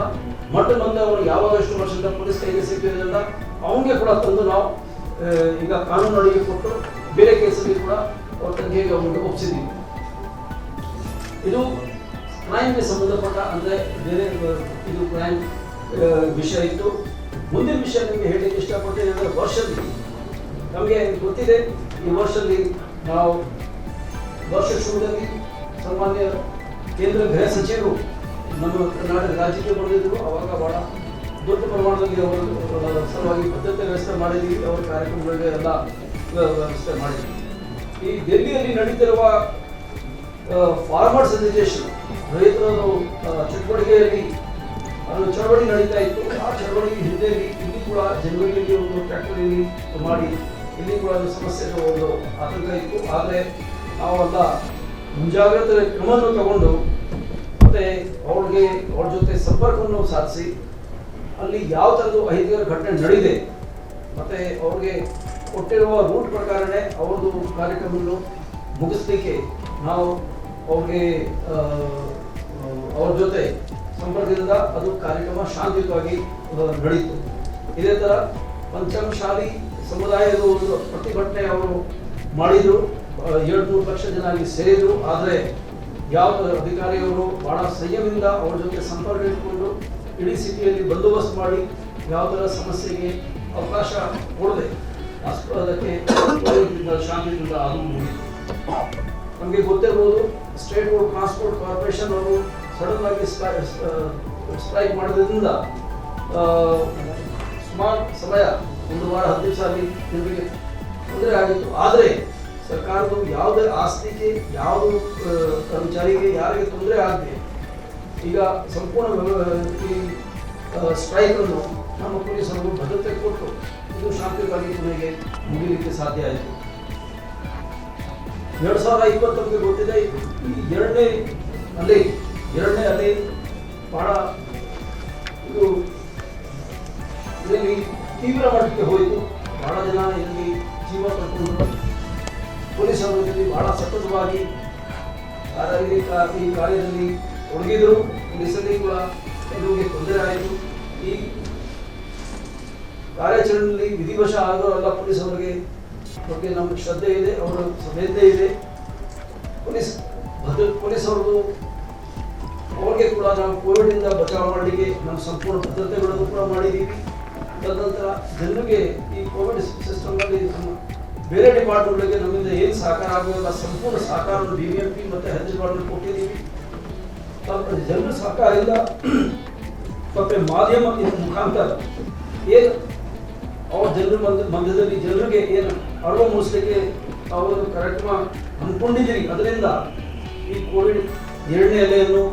ಮೊದಲು ಅವರು ಯಾವಾಗಷ್ಟು ವರ್ಷದ ಪೊಲೀಸ್ ಕೈಗೆ ಸಿಕ್ಕಿದ್ರಿಂದ ಅವನಿಗೆ ಕೂಡ ತಂದು ನಾವು ಈಗ ಕಾನೂನು ಅಡಿಗೆ ಕೊಟ್ಟು ಬೇರೆ ಕೇಸಲ್ಲಿ ಕೂಡ ಅವ್ರ ತಂದೆಗೆ ಅವನಿಗೆ ಒಪ್ಪಿಸಿದ್ದೀವಿ. ಇದು ಕ್ರೈಮ್ಗೆ ಸಂಬಂಧಪಟ್ಟ ಅಂದರೆ ಬೇರೆ ಇದು ಕ್ರೈಮ್ ವಿಷಯ ಇತ್ತು. ಮುಂದಿನ ವಿಷಯ ನಿಮಗೆ ಹೇಳಲಿಕ್ಕೆ ಇಷ್ಟಪಡ್ತೀನಿ ಅಂದರೆ, ವರ್ಷದಲ್ಲಿ ನಮಗೆ ಗೊತ್ತಿದೆ, ಈ ವರ್ಷದಲ್ಲಿ ನಾವು ವರ್ಷ ಶುರುವಿನಲ್ಲಿ ಸಾಮಾನ್ಯ ಕೇಂದ್ರ ಗೃಹ ಸಚಿವರು ನಮ್ಮ ಕರ್ನಾಟಕ ರಾಜ್ಯಕ್ಕೆ ಬಂದಿದ್ದರು. ಅವಾಗ ಬಹಳ ದೊಡ್ಡ ಪ್ರಮಾಣದಲ್ಲಿ ಅವರು ಸಲುವಾಗಿ ಭದ್ರತೆ ವ್ಯವಸ್ಥೆ ಮಾಡಿದ್ದೀವಿ, ಅವರ ಕಾರ್ಯಕ್ರಮಗಳಿಗೆ ಎಲ್ಲ ವ್ಯವಸ್ಥೆ ಮಾಡಿದ್ದೀವಿ. ಈ ಡೆಲ್ಲಿಯಲ್ಲಿ ನಡೀತಿರುವ ಫಾರ್ಮರ್ಸ್ ಎಜುಕೇಷನ್, ರೈತರ ಚಟುವಟಿಕೆಯಲ್ಲಿ ಅದು ಚಳವಳಿ ನಡೀತಾ ಇತ್ತು. ಆ ಚಳವಳಿಗೆ ಹಿಂದೆಯಲ್ಲಿ ಇಲ್ಲಿ ಕೂಡ ಜನವರಿಯಲ್ಲಿ ಒಂದು ಟ್ರ್ಯಾಕ್ಟರಲ್ಲಿ ಮಾಡಿ ಇಲ್ಲಿ ಕೂಡ ಒಂದು ಸಮಸ್ಯೆ ಒಂದು ಆತಂಕ ಇತ್ತು. ಆದರೆ ನಾವೆಲ್ಲ ಮುಂಜಾಗ್ರತೆ ಕ್ರಮವನ್ನು ತಗೊಂಡು ಮತ್ತೆ ಅವ್ರ ಜೊತೆ ಸಂಪರ್ಕವನ್ನು ಸಾಧಿಸಿ ಅಲ್ಲಿ ಯಾವ ಥರದ್ದು ಅಹಿತಕರ ಘಟನೆ ನಡೆದಿದೆ ಮತ್ತೆ ಅವ್ರಿಗೆ ಕೊಟ್ಟಿರುವ ರೂಟ್ ಪ್ರಕಾರನೇ ಅವ್ರದ್ದು ಕಾರ್ಯಕ್ರಮವನ್ನು ಮುಗಿಸ್ಲಿಕ್ಕೆ ನಾವು ಅವ್ರಿಗೆ ಅವ್ರ ಜೊತೆ ಸಂಪರ್ಕದಿಂದ ಅದು ಕಾರ್ಯಕ್ರಮ ಶಾಂತಿಯುತವಾಗಿ ನಡೀತು. ಇದೇ ಥರ ಪಂಚಮಶಾಲಿ ಸಮುದಾಯದ ಒಂದು ಪ್ರತಿಭಟನೆ ಅವರು ಮಾಡಿದರು. 700 ಲಕ್ಷ ಜನ ಅಲ್ಲಿ ಸೇರಿದರು. ಆದರೆ ಯಾವ ಅಧಿಕಾರಿಯವರು ಬಹಳ ಸಂಯಮದಿಂದ ಅವ್ರ ಜೊತೆ ಸಂಪರ್ಕ ಇಟ್ಕೊಂಡು ಇಡೀ ಸಿಟಿಯಲ್ಲಿ ಬಂದೋಬಸ್ತ್ ಮಾಡಿ ಯಾವ ಥರ ಸಮಸ್ಯೆಗೆ ಅವಕಾಶ ಕೊಡದೆ ಅದಕ್ಕೆ ಶಾಂತಿಯಿಂದ ಅದು ಮುಗಿತು. ನಮಗೆ ಗೊತ್ತಿರ್ಬೋದು, ಸ್ಟೇಟ್ ರೋಡ್ ಟ್ರಾನ್ಸ್ಪೋರ್ಟ್ ಕಾರ್ಪೊರೇಷನ್ ಅವರು ಸಡನ್ ಆಗಿ ಸ್ಟ್ರೈಕ್ ಮಾಡೋದ್ರಿಂದ ಸುಮಾರು ಸಮಯ 1 ವಾರ 10 ದಿವಸ ಅಲ್ಲಿ ಜನರಿಗೆ ತೊಂದರೆ ಆಗಿತ್ತು. ಆದರೆ ಸರ್ಕಾರದ್ದು ಯಾವುದೇ ಆಸ್ತಿಗೆ ಯಾವುದು ಕರ್ಮಚಾರಿಗೆ ಯಾರಿಗೆ ತೊಂದರೆ ಆಗದೆ ಈಗ ಸಂಪೂರ್ಣ ಈ ಸ್ಟ್ರೈಕನ್ನು ನಮ್ಮ ಪೊಲೀಸರು ಭದ್ರತೆ ಕೊಟ್ಟು ಇದು ಶಾಂತಿಯುತವಾಗಿ ಕೊನೆಗೆ ಮುಗಿಲಿಕ್ಕೆ ಸಾಧ್ಯ ಆಯಿತು. 2020 ಗೊತ್ತಿದೆ, ಈ ಎರಡನೇ ಅಲೆ ಬಹಳ ಇದು ಇದರಲ್ಲಿ ತೀವ್ರ ಮಟ್ಟಕ್ಕೆ ಹೋಯಿತು. ಬಹಳ ಜನ ಇಲ್ಲಿ ಜೀವ ಕಳ್ಕೊಂಡ್ರು. ಪೊಲೀಸರು ಇದರಲ್ಲಿ ಬಹಳ ಸತತವಾಗಿ ಈ ಕಾರ್ಯದಲ್ಲಿ ತೊಡಗಿದ್ರು. ಪೊಲೀಸರಿಗೆ ಕೂಡ ಕೆಲವರಿಗೆ ತೊಂದರೆ ಆಯಿತು. ಈ ಕಾರ್ಯಾಚರಣೆಯಲ್ಲಿ ವಿಧಿವಶ ಆಗೋರೆಲ್ಲ ಪೊಲೀಸರಿಗೆ ಬಗ್ಗೆ ನಮಗೆ ಶ್ರದ್ಧೆ ಇದೆ, ಅವರ ಸಂವೇದನೆ ಇದೆ. ಪೊಲೀಸರದು ಅವ್ರಿಗೆ ಕೂಡ ನಾವು ಕೋವಿಡಿಂದ ಬಚಾವ್ ಮಾಡಲಿಕ್ಕೆ ನಮ್ಮ ಸಂಪೂರ್ಣ ಭದ್ರತೆಗಳನ್ನು ಕೂಡ ಮಾಡಿದ್ದೀವಿ. ತದನಂತರ ಜನರಿಗೆ ಈ ಕೋವಿಡ್ ಸಿಸ್ಟಮ್ನಲ್ಲಿ ಬೇರೆ ಡಿಪಾರ್ಟ್ಮೆಂಟ್ಗಳಿಗೆ ನಮ್ಮಿಂದ ಏನು ಸಹಕಾರ ಆಗೋಲ್ಲ ಸಂಪೂರ್ಣ ಸಹಕಾರವನ್ನು BBMP ಮತ್ತು ಹೆಲ್ತ್ ಡಿಪಾರ್ಟ್ಮೆಂಟ್ ಕೊಟ್ಟಿದ್ದೀವಿ. ಜನರ ಸಹಕಾರದಿಂದ ಮತ್ತು ಮಾಧ್ಯಮ ಮುಖಾಂತರ ಏನು ಅವ್ರ ಜನರ ಮಧ್ಯದಲ್ಲಿ ಜನರಿಗೆ ಏನು ಅರಿವು ಮೂಡಿಸಲಿಕ್ಕೆ ಅವರು ಕಾರ್ಯಕ್ರಮ ಹಮ್ಮಿಕೊಂಡಿದ್ದೀರಿ. ಅದರಿಂದ ಈ ಕೋವಿಡ್ ಎರಡನೇ ಅಲೆಯನ್ನು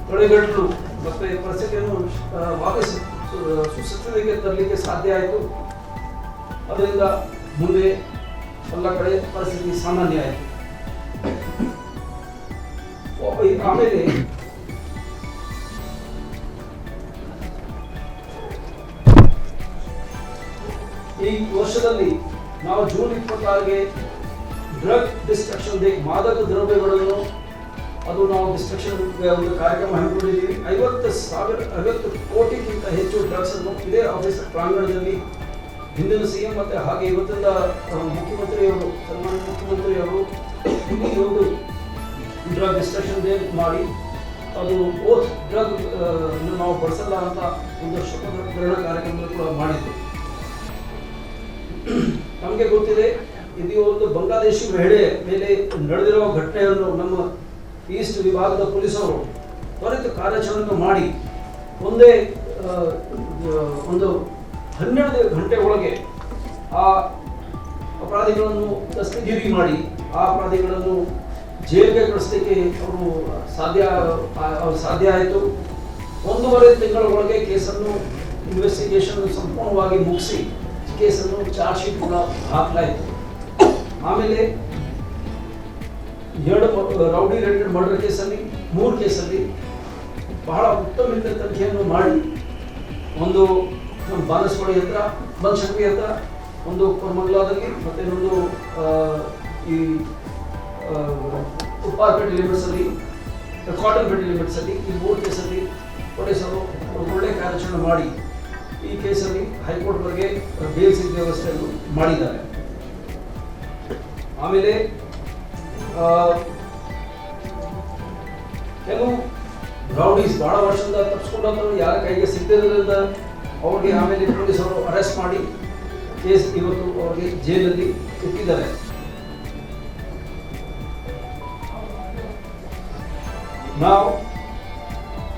ತಡೆಗಟ್ಟಲು ಮತ್ತು ಪರಿಸ್ಥಿತಿಯನ್ನು ವಾಪಸ್ ಸುಸ್ಥಿತಿಗೆ ತರಲಿಕ್ಕೆ ಸಾಧ್ಯ ಆಯಿತು. ಅದರಿಂದ ಮುಂದೆ ಎಲ್ಲ ಕಡೆ ಪರಿಸ್ಥಿತಿ ಸಾಮಾನ್ಯ ಆಯಿತು. ಆಮೇಲೆ ಈ ವರ್ಷದಲ್ಲಿ ನಾವು ಜೂನ್ 26ಗೆ ಡ್ರಗ್ ಡಿಸ್ಟ್ರಕ್ಷನ್ ಡೇ, ಮಾದಕ ದ್ರವ್ಯಗಳನ್ನು ಅದು ನಾವು ಡಿಸ್ಟ್ರಕ್ಷನ್ಗೆ ಒಂದು ಕಾರ್ಯಕ್ರಮ ಹಮ್ಮಿಕೊಂಡಿದ್ದೀವಿ. 50 ಕೋಟಿಗಿಂತ ಹೆಚ್ಚು ಡ್ರಗ್ಸ್ ಅನ್ನು ಇದೇ ಆಫೀಸ್ ಪ್ರಾಂಗಣದಲ್ಲಿ ಹಿಂದಿನ CM ಮತ್ತು ಹಾಗೆ ಇವತ್ತಿಂದ ಮುಖ್ಯಮಂತ್ರಿಯವರು, ಸನ್ಮಾನ್ಯ ಮುಖ್ಯಮಂತ್ರಿಯವರು ಇಲ್ಲಿ ಒಂದು ಡ್ರಗ್ ಡಿಸ್ಟ್ರಕ್ಷನ್ ಡೇ ಮಾಡಿ ಅದು ಓತ್ ಡ್ರಗ್ ನಾವು ಬಳಸಲ್ಲ ಅಂತ ಒಂದು ಶಪಥ ಗ್ರಹಣ ಕಾರ್ಯಕ್ರಮ ಕೂಡ ಮಾಡಿದ್ದು. ನಮಗೆ ಗೊತ್ತಿದೆ, ಇದು ಒಂದು ಬಾಂಗ್ಲಾದೇಶಿ ಮಹಿಳೆ ಮೇಲೆ ನಡೆದಿರುವ ಘಟನೆಯನ್ನು ನಮ್ಮ ಈಸ್ಟ್ ವಿಭಾಗದ ಪೊಲೀಸರು ತ್ವರಿತ ಕಾರ್ಯಾಚರಣೆ ಮಾಡಿ ಒಂದೇ ಒಂದು 12 ಗಂಟೆ ಒಳಗೆ ಆ ಅಪರಾಧಿಗಳನ್ನು ದಸ್ತಗಿರಿ ಮಾಡಿ ಆ ಅಪರಾಧಿಗಳನ್ನು ಜೈಲಿಗೆ ಕಳಿಸಲಿಕ್ಕೆ ಅವರು ಸಾಧ್ಯ ಆಯಿತು. 1.5 ತಿಂಗಳ ಒಳಗೆ ಕೇಸನ್ನು ಇನ್ವೆಸ್ಟಿಗೇಷನ್ ಸಂಪೂರ್ಣವಾಗಿ ಮುಗಿಸಿ ಕೇಸನ್ನು ಚಾರ್ಜ್ ಶೀಟ್ ಕೂಡ ಹಾಕಲಾಯಿತು. ಆಮೇಲೆ 2 ರೌಡಿ ರೇಟೆಡ್ ಮರ್ಡರ್ ಕೇಸಲ್ಲಿ 3 ಕೇಸಲ್ಲಿ ಬಹಳ ಉತ್ತಮ ರೀತಿಯ ತನಿಖೆಯನ್ನು ಮಾಡಿ ಒಂದು ಬಾನಸವಾಡಿ ಹತ್ರ, ಬನಶಂಕರಿ ಹತ್ರ, ಒಂದು ಕೊರಮಂಗಲದಲ್ಲಿ ಮತ್ತೆ ಇನ್ನೊಂದು ಈ ಉಪ್ಪಾರಪೇಟೆ ಲಿಮಿಟ್ಸ್ ಅಲ್ಲಿ, ಕಾಟನ್ಪೇಟೆ ಲಿಮಿಟ್ಸ್ ಅಲ್ಲಿ ಈ 3 ಕೇಸಲ್ಲಿ ಪೊಲೀಸರು ಒಳ್ಳೆ ಕಾರ್ಯಾಚರಣೆ ಮಾಡಿ ಈ ಕೇಸಲ್ಲಿ ಹೈಕೋರ್ಟ್ವರೆಗೆ ಬೇಲ್ ಸಿಗೋ ವ್ಯವಸ್ಥೆಯನ್ನು ಮಾಡಿದ್ದಾರೆ. ಆಮೇಲೆ ಕೆಲವು ರೌಡೀಸ್ ಬಹಳ ವರ್ಷದಿಂದ ತಪ್ಪಿಸ್ಕೊಂಡಂತವ್ರು ಯಾರ ಕೈಗೆ ಸಿಗದಿರೋದ್ರಿಂದ ಅವ್ರಿಗೆ ಆಮೇಲೆ ಪೊಲೀಸರು ಅರೆಸ್ಟ್ ಮಾಡಿ ಕೇಸ್ ಇವತ್ತು ಅವ್ರಿಗೆ ಜೈಲಲ್ಲಿ ಇಟ್ಟಿದ್ದಾರೆ. ನಾವು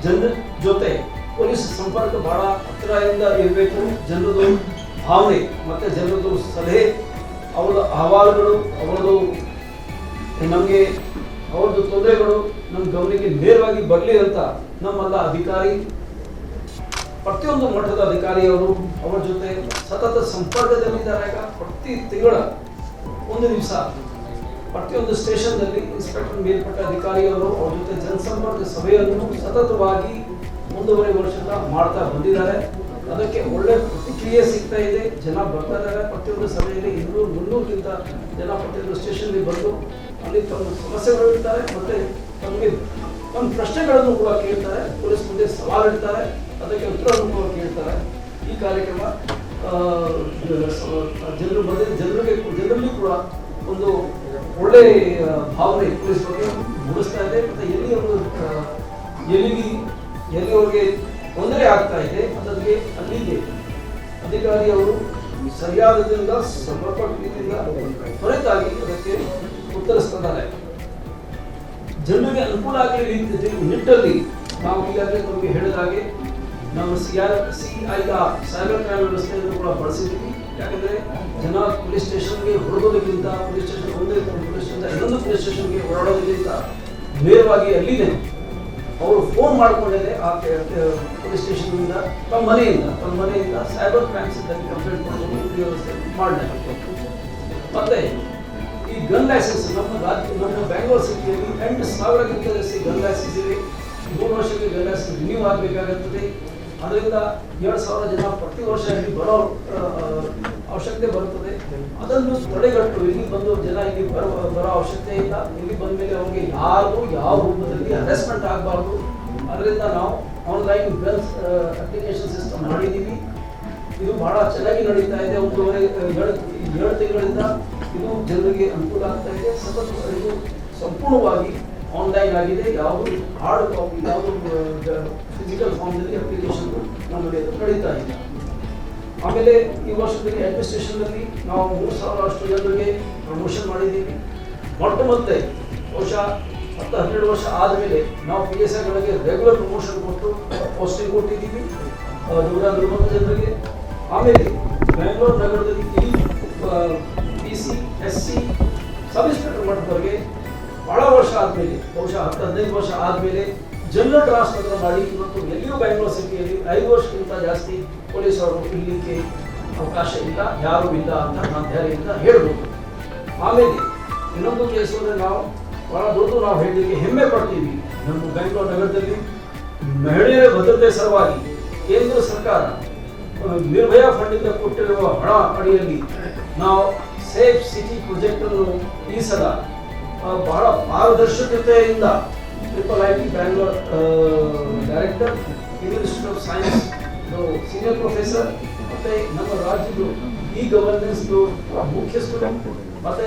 ಜನರ ಜೊತೆ ಪೊಲೀಸ್ ಸಂಪರ್ಕ ಬಹಳ ಹತ್ತಿರದಿಂದ ಇರಬೇಕು. ಜನರದು ಭಾವನೆ ಮತ್ತು ಜನರದು ಸಲಹೆ, ಅವರ ಅಹವಾಲುಗಳು, ಅವರದು ನಮಗೆ ಅವ್ರದ್ದು ತೊಂದರೆಗಳು ನಮ್ಮ ಗಮನಕ್ಕೆ ನೇರವಾಗಿ ಬರಲಿ ಅಂತ ನಮ್ಮೆಲ್ಲ ಅಧಿಕಾರಿ, ಪ್ರತಿಯೊಂದು ಮಟ್ಟದ ಅಧಿಕಾರಿಯವರು ಅವರ ಜೊತೆ ಸತತ ಸಂಪರ್ಕದಲ್ಲಿದ್ದಾರೆ. ಪ್ರತಿ ತಿಂಗಳ ಒಂದು ದಿವಸ ಪ್ರತಿಯೊಂದು ಸ್ಟೇಷನ್ನಲ್ಲಿ ಇನ್ಸ್ಪೆಕ್ಟರ್ ಮೇಲ್ಪಟ್ಟ ಅಧಿಕಾರಿಯವರು ಅವ್ರ ಜೊತೆ ಜನಸಂಪರ್ಕ ಸಭೆಯನ್ನು ಸತತವಾಗಿ 1.5 ವರ್ಷದಿಂದ ಮಾಡ್ತಾ ಬಂದಿದ್ದಾರೆ. ಅದಕ್ಕೆ ಒಳ್ಳೆ ಪ್ರತಿಕ್ರಿಯೆ ಸಿಗ್ತಾ ಇದೆ. ಜನ ಬರ್ತಾ ಇದ್ದಾರೆ. ಪ್ರತಿಯೊಂದು ಸಭೆಯಲ್ಲಿ 200-300ಕ್ಕಿಂತ ಜನ ಪ್ರತಿಯೊಂದು ಸ್ಟೇಷನ್ಗೆ ಬಂದು ಅಲ್ಲಿ ತಮ್ಮ ಸಮಸ್ಯೆಗಳು ಇರ್ತಾರೆ ಮತ್ತು ತಮಗೆ ತಮ್ಮ ಪ್ರಶ್ನೆಗಳನ್ನು ಕೂಡ ಕೇಳ್ತಾರೆ. ಪೊಲೀಸ್ ಮುಂದೆ ಸವಾಲು ಇಡ್ತಾರೆ, ಅದಕ್ಕೆ ಉತ್ತರವನ್ನು ಕೂಡ ಕೇಳ್ತಾರೆ. ಈ ಕಾರ್ಯಕ್ರಮ ಜನರಲ್ಲಿ ಕೂಡ ಒಂದು ಒಳ್ಳೆ ಭಾವನೆ ಪೊಲೀಸ್ ಬಗ್ಗೆ ಮೂಡಿಸ್ತಾ ಇದೆ. ಮತ್ತು ಎಲ್ಲಿ ಅವ್ರಿಗೆ ತೊಂದರೆ ಆಗ್ತಾ ಇದೆ ಅದಕ್ಕೆ ಅಲ್ಲಿಗೆ ಅಧಿಕಾರಿಯವರು ಸರಿಯಾದದಿಂದ ಸಮರ್ಪಕ ರೀತಿಯಿಂದ ತ್ವರಿತಾಗಿ ಅದಕ್ಕೆ ಉತ್ತರಿಸ್ತಿದ್ದಾರೆ. ಜನರಿಗೆ ಅನುಕೂಲ ಆಗಲಿ ನಿಟ್ಟಲ್ಲಿ ನಾವು ಈಗಾಗಲೇ ನಮಗೆ ಹೇಳಿದ ಹಾಗೆ ನಾವು CIR ಸೈಬರ್ ಕ್ರೈಮ್ ವ್ಯವಸ್ಥೆಯನ್ನು ಕೂಡ ಬಳಸಿದ್ದೀವಿ. ಯಾಕಂದರೆ ಜನ ಪೊಲೀಸ್ ಸ್ಟೇಷನ್ಗೆ ಹೊರಡೋದಕ್ಕಿಂತ, ಪೊಲೀಸ್ ಸ್ಟೇಷನ್ ಒಂದೇ ಪೊಲೀಸ್ ಸ್ಟೇಷನ್ ಇನ್ನೊಂದು ಪೊಲೀಸ್ ಸ್ಟೇಷನ್ಗೆ ಹೊರಡೋದಕ್ಕಿಂತ ನೇರವಾಗಿ ಅಲ್ಲಿದೆ ಅವರು ಫೋನ್ ಮಾಡಿಕೊಂಡೇ ಆ ಪೊಲೀಸ್ ಸ್ಟೇಷನ್ನಿಂದ ತಮ್ಮ ಮನೆಯಿಂದ ಸೈಬರ್ ಕ್ರೈಮ್ಸ್ ಇದ್ದಲ್ಲಿ ಕಂಪ್ಲೇಂಟ್ ಮಾಡೋದು ವ್ಯವಸ್ಥೆ ಮಾಡಲಾಗುತ್ತೆ. ಮತ್ತೆ ಈ ಗನ್ ಲೈಸೆನ್ಸ್ ನಮ್ಮ ಬ್ಯಾಂಗ್ಳೂರ್ ಸಿಟಿಯಲ್ಲಿ 8,000ಕ್ಕಿಂತ ಜಾಸ್ತಿ ಗನ್ ಲೈಸೆನ್ಸ್ ಇದೆ. 3 ವರ್ಷಕ್ಕೆ ಗನ್ ಲೈಸೆನ್ಸ್ ರಿನ್ಯೂ ಆಗಬೇಕಾಗುತ್ತದೆ. ಅದರಿಂದ 2,000 ಜನ ಪ್ರತಿ ವರ್ಷ ಇಲ್ಲಿ ಬರೋ ಅವಶ್ಯಕತೆ ಬರುತ್ತದೆ. ಅದನ್ನು ತಡೆಗಟ್ಟು ಇಲ್ಲಿ ಬಂದು ಜನ ಇಲ್ಲಿ ಬರೋ ಅವಶ್ಯಕತೆ ಇಲ್ಲ. ಇಲ್ಲಿ ಬಂದ ಮೇಲೆ ಅವ್ರಿಗೆ ಯಾವ ರೂಪದಲ್ಲಿ ಅರೆಸ್ಟ್ಮೆಂಟ್ ಆಗಬಾರ್ದು. ಅದರಿಂದ ನಾವು ಆನ್ಲೈನ್ ಗನ್ಸ್ ಅಪ್ಲಿಕೇಶನ್ ಸಿಸ್ಟಮ್ ಮಾಡಿದ್ದೀವಿ. ಇದು ಬಹಳ ಚೆನ್ನಾಗಿ ನಡೀತಾ ಇದೆ. 7 ತಿಂಗಳಿಂದ ಇದು ಜನರಿಗೆ ಅನುಕೂಲ ಆಗ್ತಾ ಇದೆ. ಇದು ಸಂಪೂರ್ಣವಾಗಿ ಆನ್ಲೈನ್ ಆಗಿದೆ. ಯಾವುದು ಹಾರ್ಡ್ ಕಾಪಿ, ಯಾವುದು ಫಿಸಿಕಲ್ ಫಾರ್ಮ್ನಲ್ಲಿ ಅಪ್ಲಿಕೇಶನ್ ನಮ್ಮಲ್ಲಿ ನಡೀತಾ ಇದೆ. ಆಮೇಲೆ ಈ ವರ್ಷದಲ್ಲಿ ಅಡ್ಮಿನಿಸ್ಟ್ರೇಷನ್ನಲ್ಲಿ ನಾವು 3,000 ಅಷ್ಟು ಜನರಿಗೆ ಪ್ರಮೋಷನ್ ಮಾಡಿದ್ದೀವಿ. ಮತ್ತೆ ಬಹುಶಃ 10-12 ವರ್ಷ ಆದಮೇಲೆ ನಾವು PSIಗಳಿಗೆ ರೆಗ್ಯುಲರ್ ಪ್ರಮೋಷನ್ ಕೊಟ್ಟು ಪೋಸ್ಟಿಂಗ್ ಕೊಟ್ಟಿದ್ದೀವಿ 140 ಜನರಿಗೆ. ಆಮೇಲೆ ಬೆಂಗಳೂರು ನಗರದಲ್ಲಿ PC, SC ಸಬ್ ಇನ್ಸ್ಪೆಕ್ಟರ್ ಮಟ್ಟದವರೆಗೆ ಬಹಳ ವರ್ಷ ಆದಮೇಲೆ, ಬಹುಶಃ 10-15 ವರ್ಷ ಆದಮೇಲೆ ಜನರಲ್ ಟ್ರಾನ್ಸ್ಫರ್ ಮಾಡಿ ಇವತ್ತು ಎಲ್ಲಿಯೂ ಬೆಂಗಳೂರು ಸಿಟಿಯಲ್ಲಿ 5 ವರ್ಷಕ್ಕಿಂತ ಜಾಸ್ತಿ ಪೊಲೀಸರು ಇರಲಿಕ್ಕೆ ಅವಕಾಶ ಇಲ್ಲ, ಯಾರೂ ಇಲ್ಲ ಅಂತ ನಾನು ಧೈರ್ಯದಿಂದ ಹೇಳ್ಬೋದು. ಆಮೇಲೆ ಇನ್ನೊಂದು ಕೇಸು ಅಂದರೆ ನಾವು ಬಹಳ ದೊಡ್ಡ ನಾವು ಹೇಳಲಿಕ್ಕೆ ಹೆಮ್ಮೆ ಪಡ್ತೀವಿ. ನಮ್ಮ ಬೆಂಗಳೂರು ನಗರದಲ್ಲಿ ಮಹಿಳೆಯರ ಭದ್ರತೆ ಸಲುವಾಗಿ ಕೇಂದ್ರ ಸರ್ಕಾರ ನಿರ್ಭಯ ಫಂಡಿಂದ ಕೊಟ್ಟಿರುವ ಹಣ ಅಡಿಯಲ್ಲಿ ನಾವು ಸೇಫ್ ಸಿಟಿ ಪ್ರಾಜೆಕ್ಟ್ ಅನ್ನು ಈ ಸಲ ಬಹಳ ಪಾರದರ್ಶಕತೆಯಿಂದ Triple IT Bangalore Director, Indian Institute of Science, Senior Professor, ಮತ್ತೆ ನಮ್ಮ ರಾಜ್ಯದ ಈ ಗವರ್ನೆನ್ಸ್ ಮುಖ್ಯಸ್ಥರು ಮತ್ತೆ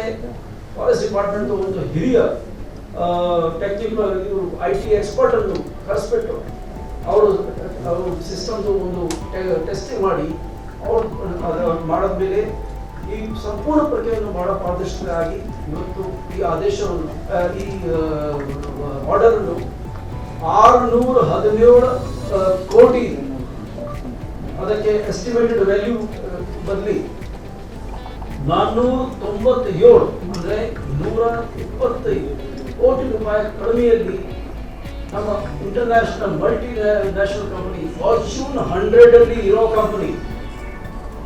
ಫಾರೆಸ್ಟ್ ಡಿಪಾರ್ಟ್ಮೆಂಟ್ ಒಂದು ಹಿರಿಯ ಟೆಕ್ನಿಕಲ್ IT ಎಕ್ಸ್ಪರ್ಟ್ ಅನ್ನು ಕರೆಸ್ಬಿಟ್ಟು ಅವರು ಸಿಸ್ಟಮ್ದು ಒಂದು ಟೆಸ್ಟಿಂಗ್ ಮಾಡಿ ಅವರು ಮಾಡಿದ್ಮೇಲೆ ಈ ಸಂಪೂರ್ಣ ಪ್ರಕ್ರಿಯೆಯನ್ನು ಬಹಳ ಪಾರದರ್ಶಕವಾಗಿ ಇವತ್ತು ಈ ಆದೇಶವನ್ನು ಈ ಆರ್ಡರ್ ಅನ್ನು 617 ಕೋಟಿ ಅದಕ್ಕೆ ಎಸ್ಟಿಮೇಟೆಡ್ ವ್ಯಾಲ್ಯೂ ಬದಲಿ 497 ಅಂದ್ರೆ 125 ಕೋಟಿ ರೂಪಾಯಿ ಕಡಿಮೆಯಲ್ಲಿ ನಮ್ಮ international multi national company fortune 100 ಅಲ್ಲಿ ಇರೋ ಕಂಪನಿ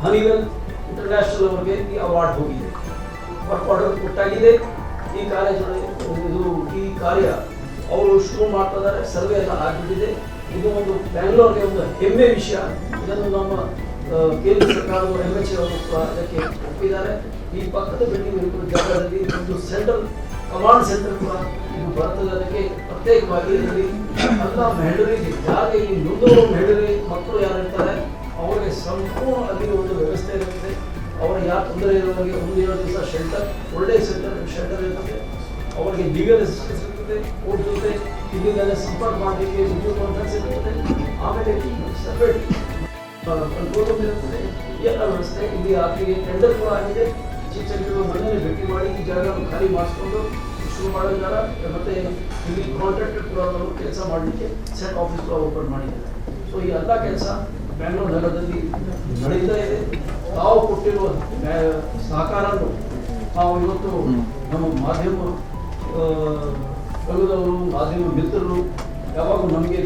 ಹನಿವೆಲ್ ಇಂಟರ್ನ್ಯಾಷನಲ್ ಅವರಿಗೆ ಈ ಅವಾರ್ಡ್ ಹೋಗಿದೆ. ವರ್ಕ್ ಆರ್ಡರ್ ಕೊಟ್ಟಾಗಿದೆ. ಈ ಈ ಕಾರ್ಯ ಅವರು ಶುರು ಮಾಡ್ತಾ ಇದ್ದಾರೆ. ಸರ್ವೆ ಎಲ್ಲ ಆಗಿಬಿಟ್ಟಿದೆ. ಇದು ಒಂದು ಬ್ಯಾಂಗ್ಳೂರ್ಗೆ ಒಂದು ಹೆಮ್ಮೆ ವಿಷಯ. ಇದನ್ನು ನಮ್ಮ ಕೇಂದ್ರ ಸರ್ಕಾರದ MHA ಅವರು ಅದಕ್ಕೆ ಒಪ್ಪಿದ್ದಾರೆ. ಈ ಪಕ್ಕದ ಬಿಲ್ಡಿಂಗ್ ಜಾಗದಲ್ಲಿ ಒಂದು ಸೆಂಟ್ರಲ್ ಕಮಾಂಡ್ ಸೆಂಟರ್ ಕೂಡ ಇದು ಬರ್ತದೆ. ಅದಕ್ಕೆ ಪ್ರತ್ಯೇಕವಾಗಿ ಇದರಲ್ಲಿ ಎಲ್ಲ ಮೆಹಡರಿಗೆ ಯಾರಿಗೆ ಈ ಮುಂದೂರು ಮೆಹಡರಿ ಮಕ್ಕಳು ಯಾರಿರ್ತಾರೆ ಅವರಿಗೆ ಸಂಪೂರ್ಣ ಅಲ್ಲಿ ಒಂದು ವ್ಯವಸ್ಥೆ ಇರುತ್ತೆ. ಅವರಿಗೆ ಯಾರು ತೊಂದರೆ ಇರೋರಿಗೆ 1-2 ದಿವಸ ಶೆಲ್ಟರ್, ಒಳ್ಳೆಯ ಶೆಲ್ಟರ್ ಇರ್ತದೆ. ಅವರಿಗೆ ಲೀಗಲ್ ಅಸಿಸ್ಟೆನ್ಸ್ ಇರ್ತದೆ, ಕೋರ್ಟ್ ಜೊತೆ ಇಲ್ಲಿಂದಲೇ ಸಂಪರ್ಕ ಮಾಡಲಿಕ್ಕೆ ವಿಡಿಯೋ ಕಾನ್ಫರೆನ್ಸ್ ಇರ್ತದೆ. ಆಮೇಲೆ ಸಪ್ರೇಟ್ ಕಂಟ್ರೋಲ್ ರೂಮ್ ಇರ್ತದೆ. ಎಲ್ಲ ವ್ಯವಸ್ಥೆ ಇಲ್ಲಿ ಆಕೆಗೆ ಟೆಂಡರ್ ಕೂಡ ಆಗಿದೆ. ಚೀಫ್ ಸೆಕ್ರೆಟರಿ ಮನೆಯಲ್ಲಿ ಭೇಟಿ ಮಾಡಿ ಈ ಜಾಗವನ್ನು ಖಾಲಿ ಮಾಡಿಸ್ಕೊಂಡು ಶುರು ಮಾಡಿದ್ದಾರೆ. ಮತ್ತೆ ಇಲ್ಲಿ ಕಾಂಟ್ರಾಕ್ಟರ್ ಕೂಡ ಕೆಲಸ ಮಾಡಲಿಕ್ಕೆ ಸೆಟ್ ಆಫೀಸ್ ಕೂಡ ಓಪನ್ ಮಾಡಿದ್ದಾರೆ. ಸೊ ಈ ಎಲ್ಲ ಕೆಲಸ ಬ್ಯಾಂಗ್ಳೂರು ನಗರದಲ್ಲಿ ನಡೀತಾ ಇದೆ. ತಾವು ಕೊಟ್ಟಿರುವ ಸಹಕಾರವನ್ನು ನಾವು ಇವತ್ತು ನಮ್ಮ ಮಾಧ್ಯಮ ರಂಗದವರು, ಮಾಧ್ಯಮ ಮಿತ್ರರು ಯಾವಾಗಲೂ ನಮಗೆ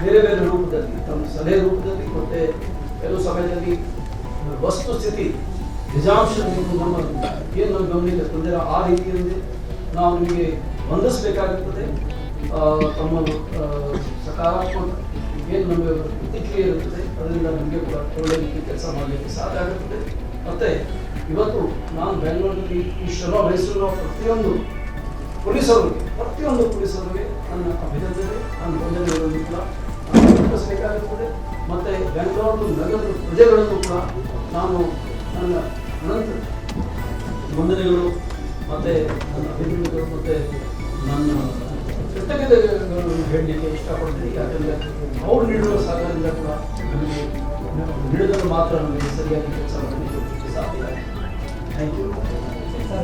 ಬೇರೆ ಬೇರೆ ರೂಪದಲ್ಲಿ, ನಮ್ಮ ಸಲಹೆ ರೂಪದಲ್ಲಿ ಮತ್ತು ಕೆಲವು ಸಮಯದಲ್ಲಿ ವಸ್ತುಸ್ಥಿತಿ ನಿಜಾಂಶ ನಮ್ಮ ಏನು ನಮ್ಮ ಗಮನಕ್ಕೆ ತಂದಿರೋ ಆ ರೀತಿಯಲ್ಲಿ ನಾವು ನಿಮಗೆ ಹೊಂದಿಸಬೇಕಾಗುತ್ತದೆ. ತಮ್ಮ ಸಕಾರಾತ್ಮಕ ಏನು ನಮಗೆ ಪ್ರತಿಕ್ರಿಯೆ ಇರುತ್ತದೆ ಅದರಿಂದ ನಮಗೆ ಕೂಡ ಒಳ್ಳೆಯ ರೀತಿ ಕೆಲಸ ಮಾಡಲಿಕ್ಕೆ ಸಾಧ್ಯ ಆಗುತ್ತದೆ. ಮತ್ತು ಇವತ್ತು ನಾನು ಬೆಂಗಳೂರಿನಲ್ಲಿ ಈ ಶ್ರಮ ವಹಿಸಿರುವ ಪ್ರತಿಯೊಂದು ಪೊಲೀಸರಿಗೆ ನನ್ನ ಅಭಿನಂದನೆ, ನನ್ನ ವಂದನೆಗಳನ್ನು ಕೂಡ ಅರ್ಪಿಸಬೇಕಾಗುತ್ತದೆ. ಮತ್ತು ಬೆಂಗಳೂರು ನಗರದ ಪ್ರಜೆಗಳನ್ನು ಕೂಡ ನಾನು ನನ್ನ ಅನಂತ ವಂದನೆಗಳು ಮತ್ತು ನನ್ನ ಅಭಿನಂದನೆಗಳು ಮತ್ತು ನನ್ನ ಕೃತಜ್ಞತೆಗಳನ್ನು ಹೇಳಲಿಕ್ಕೆ ಇಷ್ಟಪಡ್ತೀನಿ. ಯಾಕಂದರೆ ಅವ್ರು ನೀಡುವ ಸಹಕಾರದಿಂದ ಕೂಡ ನಮಗೆ ನೀಡಿದರೆ ಮಾತ್ರ ನಮಗೆ ಸರಿಯಾಗಿ ಕೆಲಸ ಮಾಡಲಿಕ್ಕೆ ಸಾಧ್ಯ. Thank you.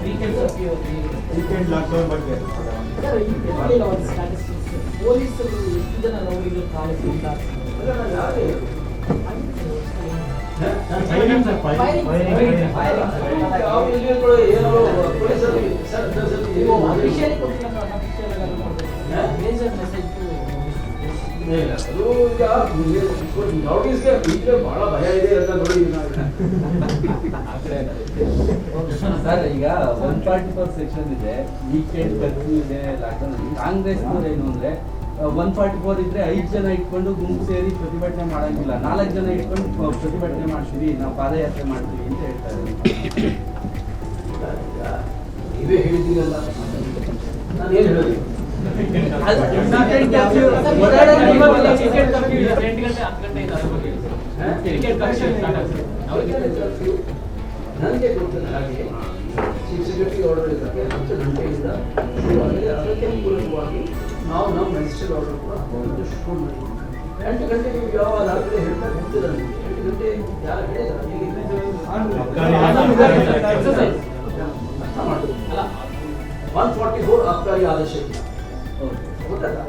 ವೀಕೆಂಡ್ ಲಾಕ್ಡೌನ್ ಬಗ್ಗೆ ಪೊಲೀಸರು ಎಷ್ಟು ಜನ ರೌಡಿಗಳು ಕಾಲೇಜಿದ್ದಾರೆ? ಬಹಳ ಭಯ ಇದೆ ಅಂತ ನೋಡಿ ಸರ್. ಈಗ 144 ಸೆಕ್ಷನ್ ಇದೆ, ವೀಕೆಂಡ್ ಕರ್ಫ್ಯೂ ಇದೆ, ಲಾಕ್ಡೌನ್. ಕಾಂಗ್ರೆಸ್ ಏನು ಅಂದ್ರೆ 144 ಇದ್ರೆ 5 ಜನ ಇಟ್ಕೊಂಡು ಗುಂಪು ಸೇರಿ ಪ್ರತಿಭಟನೆ ಮಾಡಂಗಿಲ್ಲ, 4 ಜನ ಇಟ್ಕೊಂಡು ಪ್ರತಿಭಟನೆ ಮಾಡ್ತೀವಿ, ನಾವು ಪಾದಯಾತ್ರೆ ಮಾಡ್ತೀವಿ ಅಂತ ಹೇಳ್ತಾರೆ. ನೀವೇ ಹೇಳಿದ್ದೀರಲ್ಲ, ನಾನು ಏನು ಹೇಳಿ ನನಗೆ ಗೊತ್ತಿಲ್ಲ. ಹಾಗೆ ಚೀಫ್ ಸೆಕ್ರೆಟರಿ ಆರ್ಡರ್ ಇದ್ದಾಗ 10 ಗಂಟೆಯಿಂದ ಶುರುವಾಗಿದೆ. ಅದಕ್ಕೆ ಪೂರಕವಾಗಿ ನಾವು ನಮ್ಮ ಮ್ಯಾಜಿಸ್ಟ್ರೇಟ್ ಆರ್ಡರ್ ಕೂಡ ಶುರು ಮಾಡಿದ್ವಿ. 8 ಗಂಟೆಗೆ ಯಾವ ರಾತ್ರಿ ಹೇಳ್ತಾ ಗೊತ್ತಿಲ್ಲ ನನಗೆ. 8 ಗಂಟೆ ಯಾರು ಹೇಳಿದ ಅರ್ಥ ಮಾಡೋದು ಅಲ್ಲ. 144 ಅಬ್ಕಾರಿ ಆದೇಶ ಇಲ್ಲ, ಗೊತ್ತಲ್ಲ.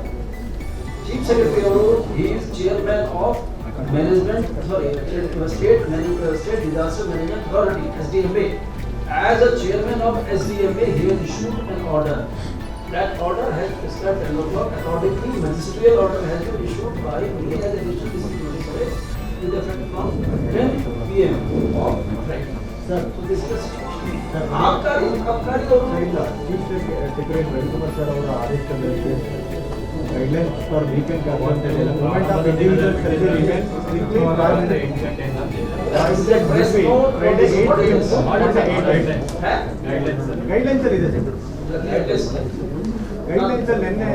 ಚೀಫ್ ಸೆಕ್ರೆಟರಿ ಅವರು is chairman of management state disaster management authority SDMA. As a chairman of SDMA, he has issued an order. That order has prescribed 10 o'clock. Accordingly, magisterial order has been issued by me as a district magistrate with effect from 10 PM of Friday. Sir, so this is आपकारी और chief secretary Ravikumar sir ಅವರ ಆದೇಶದಲ್ಲಿ guidelines for weekend movement of individuals remain strictly guidelines ಇದೆ sir. Guidelines ಅಲ್ಲಿ ನಿನ್ನೆ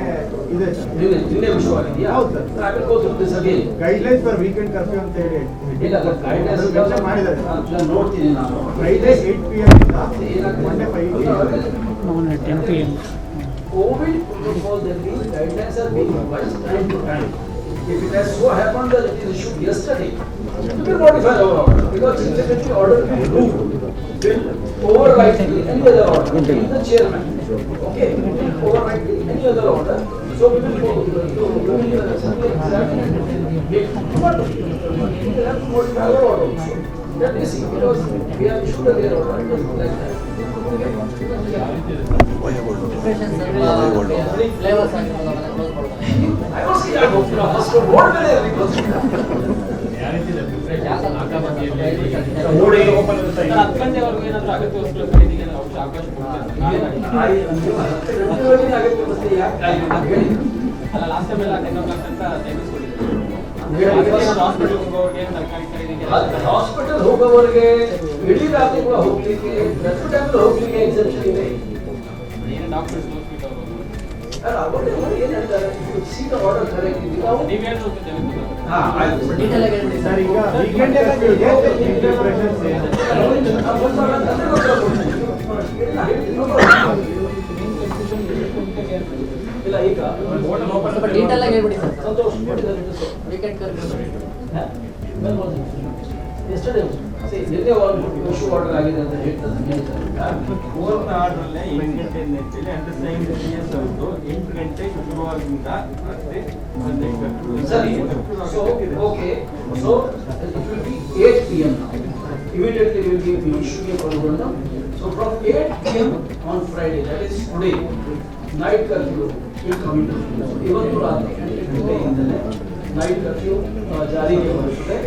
ಇದೆ sir. ನಿನ್ನೆ ವಿಷಯವಾಗಿದೆಯಾ? ಹೌದು sir. I will go through this again. Guidelines for weekend curfew ಅಂತ ಹೇಳಿ ಇಲ್ಲ ಗೈಡ್ಲೈನ್ಸ್ ಮೆನ್ಷನ್ ಮಾಡಿದ್ದಾರೆ. ನಾನು ನೋಡ್ತೀನಿ ನಾನು. ಫ್ರೈಡೇ 8 PM ಇಂದ Monday 5 10 PM. COVID protocol, there is guidelines are being revised time to time. If it has so happened that it is issued yesterday, we will modify our order because incidentally order will will override any other order. The chairman, okay, will override any other order. So we will make but we will have to modify our order also. That is because we have issued a their order. It is like that. I was saying, I hope first of all, what will I request? ನೋಡಿ ಹತ್ಕಂಡೆವರೆಗೂ ಏನಾದರೂ ಅಗತ್ಯ ವಸ್ತುಗಳ ಖರೀದಿಗೆ ನಾವು ಅವಕಾಶ ಕೊಡ್ತೇವೆ. ಅಲ್ಲ last time ಎಲ್ಲ 10 o'clock ಅಂತ ಟೈಮಿಂಗ್ಸ್ ಕೊಟ್ಟಿದ್ದೀವಿ. ಹಾಸ್ಪಿಟಲ್ ಹೋಗೋರಿಗೆ ತರಕಾರಿ ಖರೀದಿಗೆ ಹಾಸ್ಪಿಟಲ್ ಹೋಗೋವರೆಗೆ ಇಡೀ ರಾತ್ರಿ ಕೂಡ ಹೋಗ್ಲಿಕ್ಕೆ ಪ್ರತಿ ಟೈಮ್ ಹೋಗ್ಲಿಕ್ಕೆ ಎಕ್ಸೆಪ್ಷನ್ ಇದೆ. ಏನು ಡಾಕ್ಟರ್ಸ್ ಹೋಗ್ಬಿಟ್ಟು ಅವರು ಅವರೇ ಏನು ಹೇಳ್ತಾರೆ ಸಿ ದ ಆರ್ಡರ್ ಕರೆಕ್ಟ್ ನೀವೇನು ಹಾ ಆಯ್ತು ಸರ್. ಈಗ ವೀಕೆಂಡ್ ಕರ್ಫ್ಯೂಗೆ ಪ್ರಿಪರೇಷನ್ಸ್ ಏನು? ಇಲ್ಲ ಈಗ ಡೀಟೇಲ್ ಆಗಿ ಹೇಳ್ಬಿಡಿ sir. Santosh weekend curfew yesterday ನಿನ್ನೆ ಇಶ್ಯೂ ಆರ್ಡರ್ ಆಗಿದೆ ಅಂತ ಹೇಳ್ತಾರೆ. ಮೂವತ್ತ ಆರರಲ್ಲೇ 8 ಗಂಟೆ ಅಂತೇಳಿ ಅಂದ್ರೆ ಸೇಮ್ CS ಅವ್ರದ್ದು 8 ಗಂಟೆ ಶುರುವಾಗಿಂದ ಮತ್ತೆ 15 ಗಂಟೆ ಸರಿ so okay so it will be 8 PM now immediately we will be issuing a order so from 8 PM on Friday that is today night curfew will come into force ಇವತ್ತು ರಾತ್ರಿ 8 ಗಂಟೆಯಿಂದಲೇ night curfew ಜಾರಿಗೆ ಬರುತ್ತದೆ.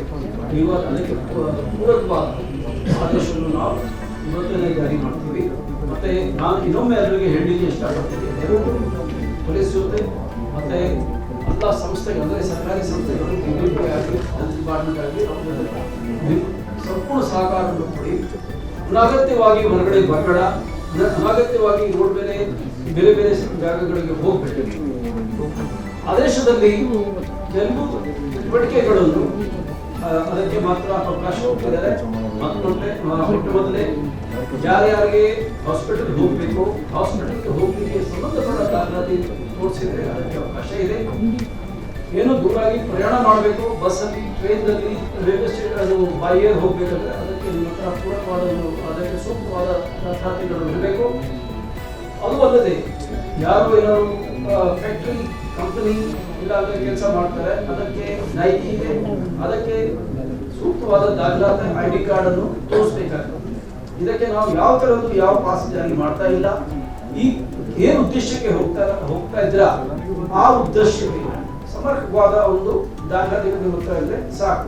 ಇವತ್ತು ಅದಕ್ಕೆ ಪೂರಕವಾದ ಆದೇಶವನ್ನು ನಾವು ಇವತ್ತೇ ಜಾರಿ ಮಾಡ್ತೀವಿ. ಮತ್ತೆ ನಾನು ಇನ್ನೊಮ್ಮೆ ಎಲ್ಲರಿಗೆ ಹೇಳಲಿಕ್ಕೆ ಇಷ್ಟಪಡ್ತೀನಿ, ದಯವಿಟ್ಟು ಪೊಲೀಸ್ ಜೊತೆ ಮತ್ತೆ ಎಲ್ಲ ಸಂಸ್ಥೆಗಳು ಅಂದರೆ ಸರ್ಕಾರಿ ಸಂಸ್ಥೆಗಳು ಬೆಂಗಳೂರು ಆಗಲಿ ಹೆಲ್ತ್ ಡಿಪಾರ್ಟ್ಮೆಂಟ್ ಆಗಲಿ ಸಂಪೂರ್ಣ ಸಹಕಾರವನ್ನು ಕೊಡಿ. ಅನಗತ್ಯವಾಗಿ ಹೊರಗಡೆ ಬರಬೇಡ, ಅನಗತ್ಯವಾಗಿ ರೋಡ್ ಮೇಲೆ ಬೇರೆ ಬೇರೆ ಜಾಗಗಳಿಗೆ ಹೋಗಬೇಡಿ. ಆದೇಶದಲ್ಲಿ ಕೆಲವು ಚಟುವಟಿಕೆಗಳನ್ನು ಅದಕ್ಕೆ ಮಾತ್ರ ಅವಕಾಶ ಕೊಟ್ಟಿದ್ದಾರೆ. ಮೊಟ್ಟ ಮೊದಲೇ ಯಾರ್ಯಾರಿಗೆ ಹಾಸ್ಪಿಟಲ್ ಹೋಗಬೇಕು, ಹಾಸ್ಪಿಟಲ್ಗೆ ಹೋಗಲಿಕ್ಕೆ ಸಂಬಂಧಪಟ್ಟ ದಾಖಲಾತಿ ತೋರಿಸಿದ್ರೆ ಅದಕ್ಕೆ ಅವಕಾಶ ಇದೆ. ಏನು ದೂರಾಗಿ ಪ್ರಯಾಣ ಮಾಡಬೇಕು, ಬಸ್ಸಲ್ಲಿ, ಟ್ರೈನ್ನಲ್ಲಿ, ರೈಲ್ವೆ ಸ್ಟೇಷನ್ ಅದು ಬೈ ಏರ್ ಹೋಗಬೇಕಾದ್ರೆ ಅದಕ್ಕೆ ನಿಮ್ಮ ಹತ್ರ ಪೂರಕವಾದ ಅದಕ್ಕೆ ಸೂಕ್ತವಾದ ದಾಖಲಾತಿಗಳು ಇರಬೇಕು. ಅದು ಅಲ್ಲದೆ ಯಾರು ಏನಾದ್ರು ಫ್ಯಾಕ್ಟರಿ ಕಂಪನಿ ಇಲ್ಲಾಂದ್ರೆ ಕೆಲಸ ಮಾಡ್ತಾರೆ ಅದಕ್ಕೆ ನೈತಿ ಇದೆ, ಅದಕ್ಕೆ ಸೂಕ್ತವಾದ ದಾಖಲಾತಿ ID ಕಾರ್ಡ್ ಅನ್ನು ತೋರಿಸಬೇಕಾಗ್ತದೆ. ಇದಕ್ಕೆ ನಾವು ಯಾವ ತರದ್ದು ಯಾವ ಪಾಸ್ ಜಾರಿ ಮಾಡ್ತಾ ಇಲ್ಲ. ಈ ಏನು ಉದ್ದೇಶಕ್ಕೆ ಹೋಗ್ತಾ ಇದ್ರ ಆ ಉದ್ದೇಶಕ್ಕೆ ಸಮರ್ಪಕವಾದ ಒಂದು ದಾಖಲಾತಿ ನಿಮ್ಮ ಹತ್ರ ಇದ್ರೆ ಸಾಕು.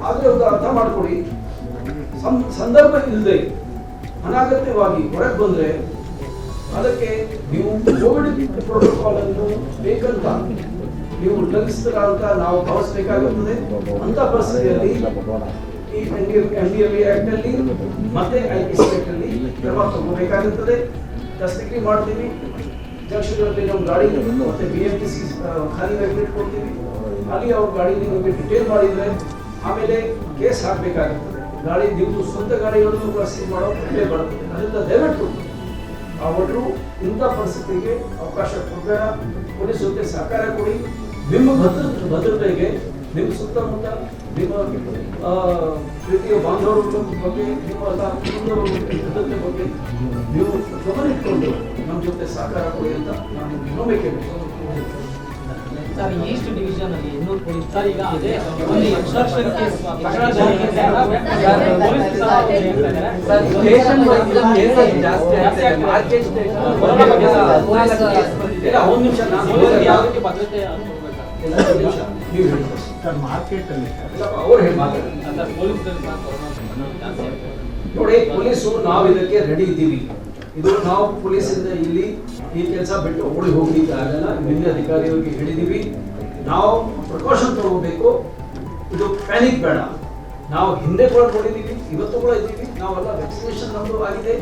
ಆದ್ರೆ ಒಂದು ಅರ್ಥ ಮಾಡ್ಕೊಳ್ಳಿ, ಸಂದರ್ಭ ಇಲ್ಲದೆ ಅನಗತ್ಯವಾಗಿ ಹೊರಗೆ ಬಂದ್ರೆ ಅದಕ್ಕೆ ನೀವು ಕೋವಿಡ್ ಪ್ರೋಟೋಕಾಲ್ ಅನ್ನು ಬೇಕಂತ ನೀವು ಉಲ್ಲಂಘಿಸ್ತೀರಾ ಅಂತ ನಾವು ಭಾವಿಸಬೇಕಾಗುತ್ತದೆ. ಅಂತ ಪರಿಸ್ಥಿತಿಯಲ್ಲಿ ಈ NDMA ಆಕ್ಟ್ ಅಲ್ಲಿ ಮತ್ತೆ IPC ಆಕ್ಟ್ ಅಲ್ಲಿ ಕ್ರಮ ತಗೋಬೇಕಾಗುತ್ತದೆ. ದಸ್ತಗಿರಿ ಮಾಡ್ತೀವಿ, ಜಂಕ್ಷನ್ಗಳಲ್ಲಿ ನಮ್ಮ ಗಾಡಿ ಮತ್ತೆ BMTC ಖಾಲಿ ವೆಹಿಕಲ್ ಕೊಡ್ತೀವಿ, ಅಲ್ಲಿ ಅವ್ರ ಗಾಡಿ ನಿಮಗೆ ಡಿಟೇಲ್ ಮಾಡಿದ್ರೆ ಆಮೇಲೆ ಕೇಸ್ ಹಾಕಬೇಕಾಗುತ್ತದೆ. ಗಾಡಿ ನೀವು ಸ್ವಂತ ಗಾಡಿಗಳನ್ನು ಕೂಡ ಸೀಲ್ ಮಾಡೋ ಪ್ರಕ್ರಿಯೆ ಬರುತ್ತದೆ. ಅದರಿಂದ ದಯವಿಟ್ಟು ಅವರು ಇಂಥ ಪರಿಸ್ಥಿತಿಗೆ ಅವಕಾಶ ಕೊಡಬೇಡ. ಪೊಲೀಸ್ ಜೊತೆ ಸಹಕಾರ ಕೊಡಿ. ನಿಮ್ಮ ಭದ್ರತೆಗೆ ನಿಮ್ಮ ಸುತ್ತಮುತ್ತ ನಿಮ್ಮ ಪ್ರೀತಿಯ ಬಾಂಧವರ ಬಗ್ಗೆ ನಿಮ್ಮ ಭದ್ರತೆ ಬಗ್ಗೆ ನೀವು ಗಮನ ಇಟ್ಕೊಂಡು ನಮ್ಮ ಜೊತೆ ಸಹಕಾರ ಕೊಡಿ ಅಂತ ನಾನು ಇನ್ನೊಮ್ಮೆ ಕೇಳ್ತೀನಿ. ಸರ್ ಈಸ್ಟ್ ಡಿವಿಷನ್ ಅಲ್ಲಿ 200 ಪೊಲೀಸ್ ಸರ್ ಈಗ ಅದೇ ಒಂದು ಎಕ್ಸ್ಟ್ರಾಕ್ಷನ್ ಕೇಸ್ ಪ್ರಕರಣ ಜಾರಿಗೆ ಪೊಲೀಸ್ ಸರ್ ಸ್ಟೇಷನ್ ಕೇಸ್ ಜಾಸ್ತಿ ಆಗ್ತಿದೆ. ಮಾರ್ಕೆಟ್ ಸ್ಟೇಷನ್ ಇಲ್ಲ ಒಂದು ನಿಮಿಷ ನಾನು ಯಾವುದಕ್ಕೆ ಭದ್ರತೆ ಅನ್ಕೋಬೇಕು ನೀವು ಹೇಳಿ ಸರ್ ಮಾರ್ಕೆಟ್ ಅಲ್ಲಿ ಅವ್ರು ಹೇಳಿ ಮಾತಾಡಿ. ಅಂತ ಪೊಲೀಸ್ ಜಾಸ್ತಿ ಆಗ್ತದೆ. ನೋಡಿ ಪೊಲೀಸು ನಾವು ಇದಕ್ಕೆ ರೆಡಿ ಇದ್ದೀವಿ. ಇದು ನಾವು ಪೊಲೀಸಿಂದ ಇಲ್ಲಿ ಈ ಕೆಲಸ ಬಿಟ್ಟು ಓಡಿ ಹೋಗ್ಲಿಕ್ಕೆ ಆಗಲ್ಲ. ನಿನ್ನೆ ಅಧಿಕಾರಿಗಳಿಗೆ ಹೇಳಿದೀವಿ, ನಾವು ಪ್ರಿಕಾಷನ್ ತಗೋಬೇಕು. ಇದು ಪ್ಯಾನಿಕ್ ಬೇಡ. ನಾವು ಹಿಂದೆ ಕೂಡ ನೋಡಿದೀವಿ, ಇವತ್ತು ಕೂಡ ಇದ್ದೀವಿ. ನಾವೆಲ್ಲ ವ್ಯಾಕ್ಸಿನೇಷನ್ ನಮ್ಮದು ಆಗಿದೆ.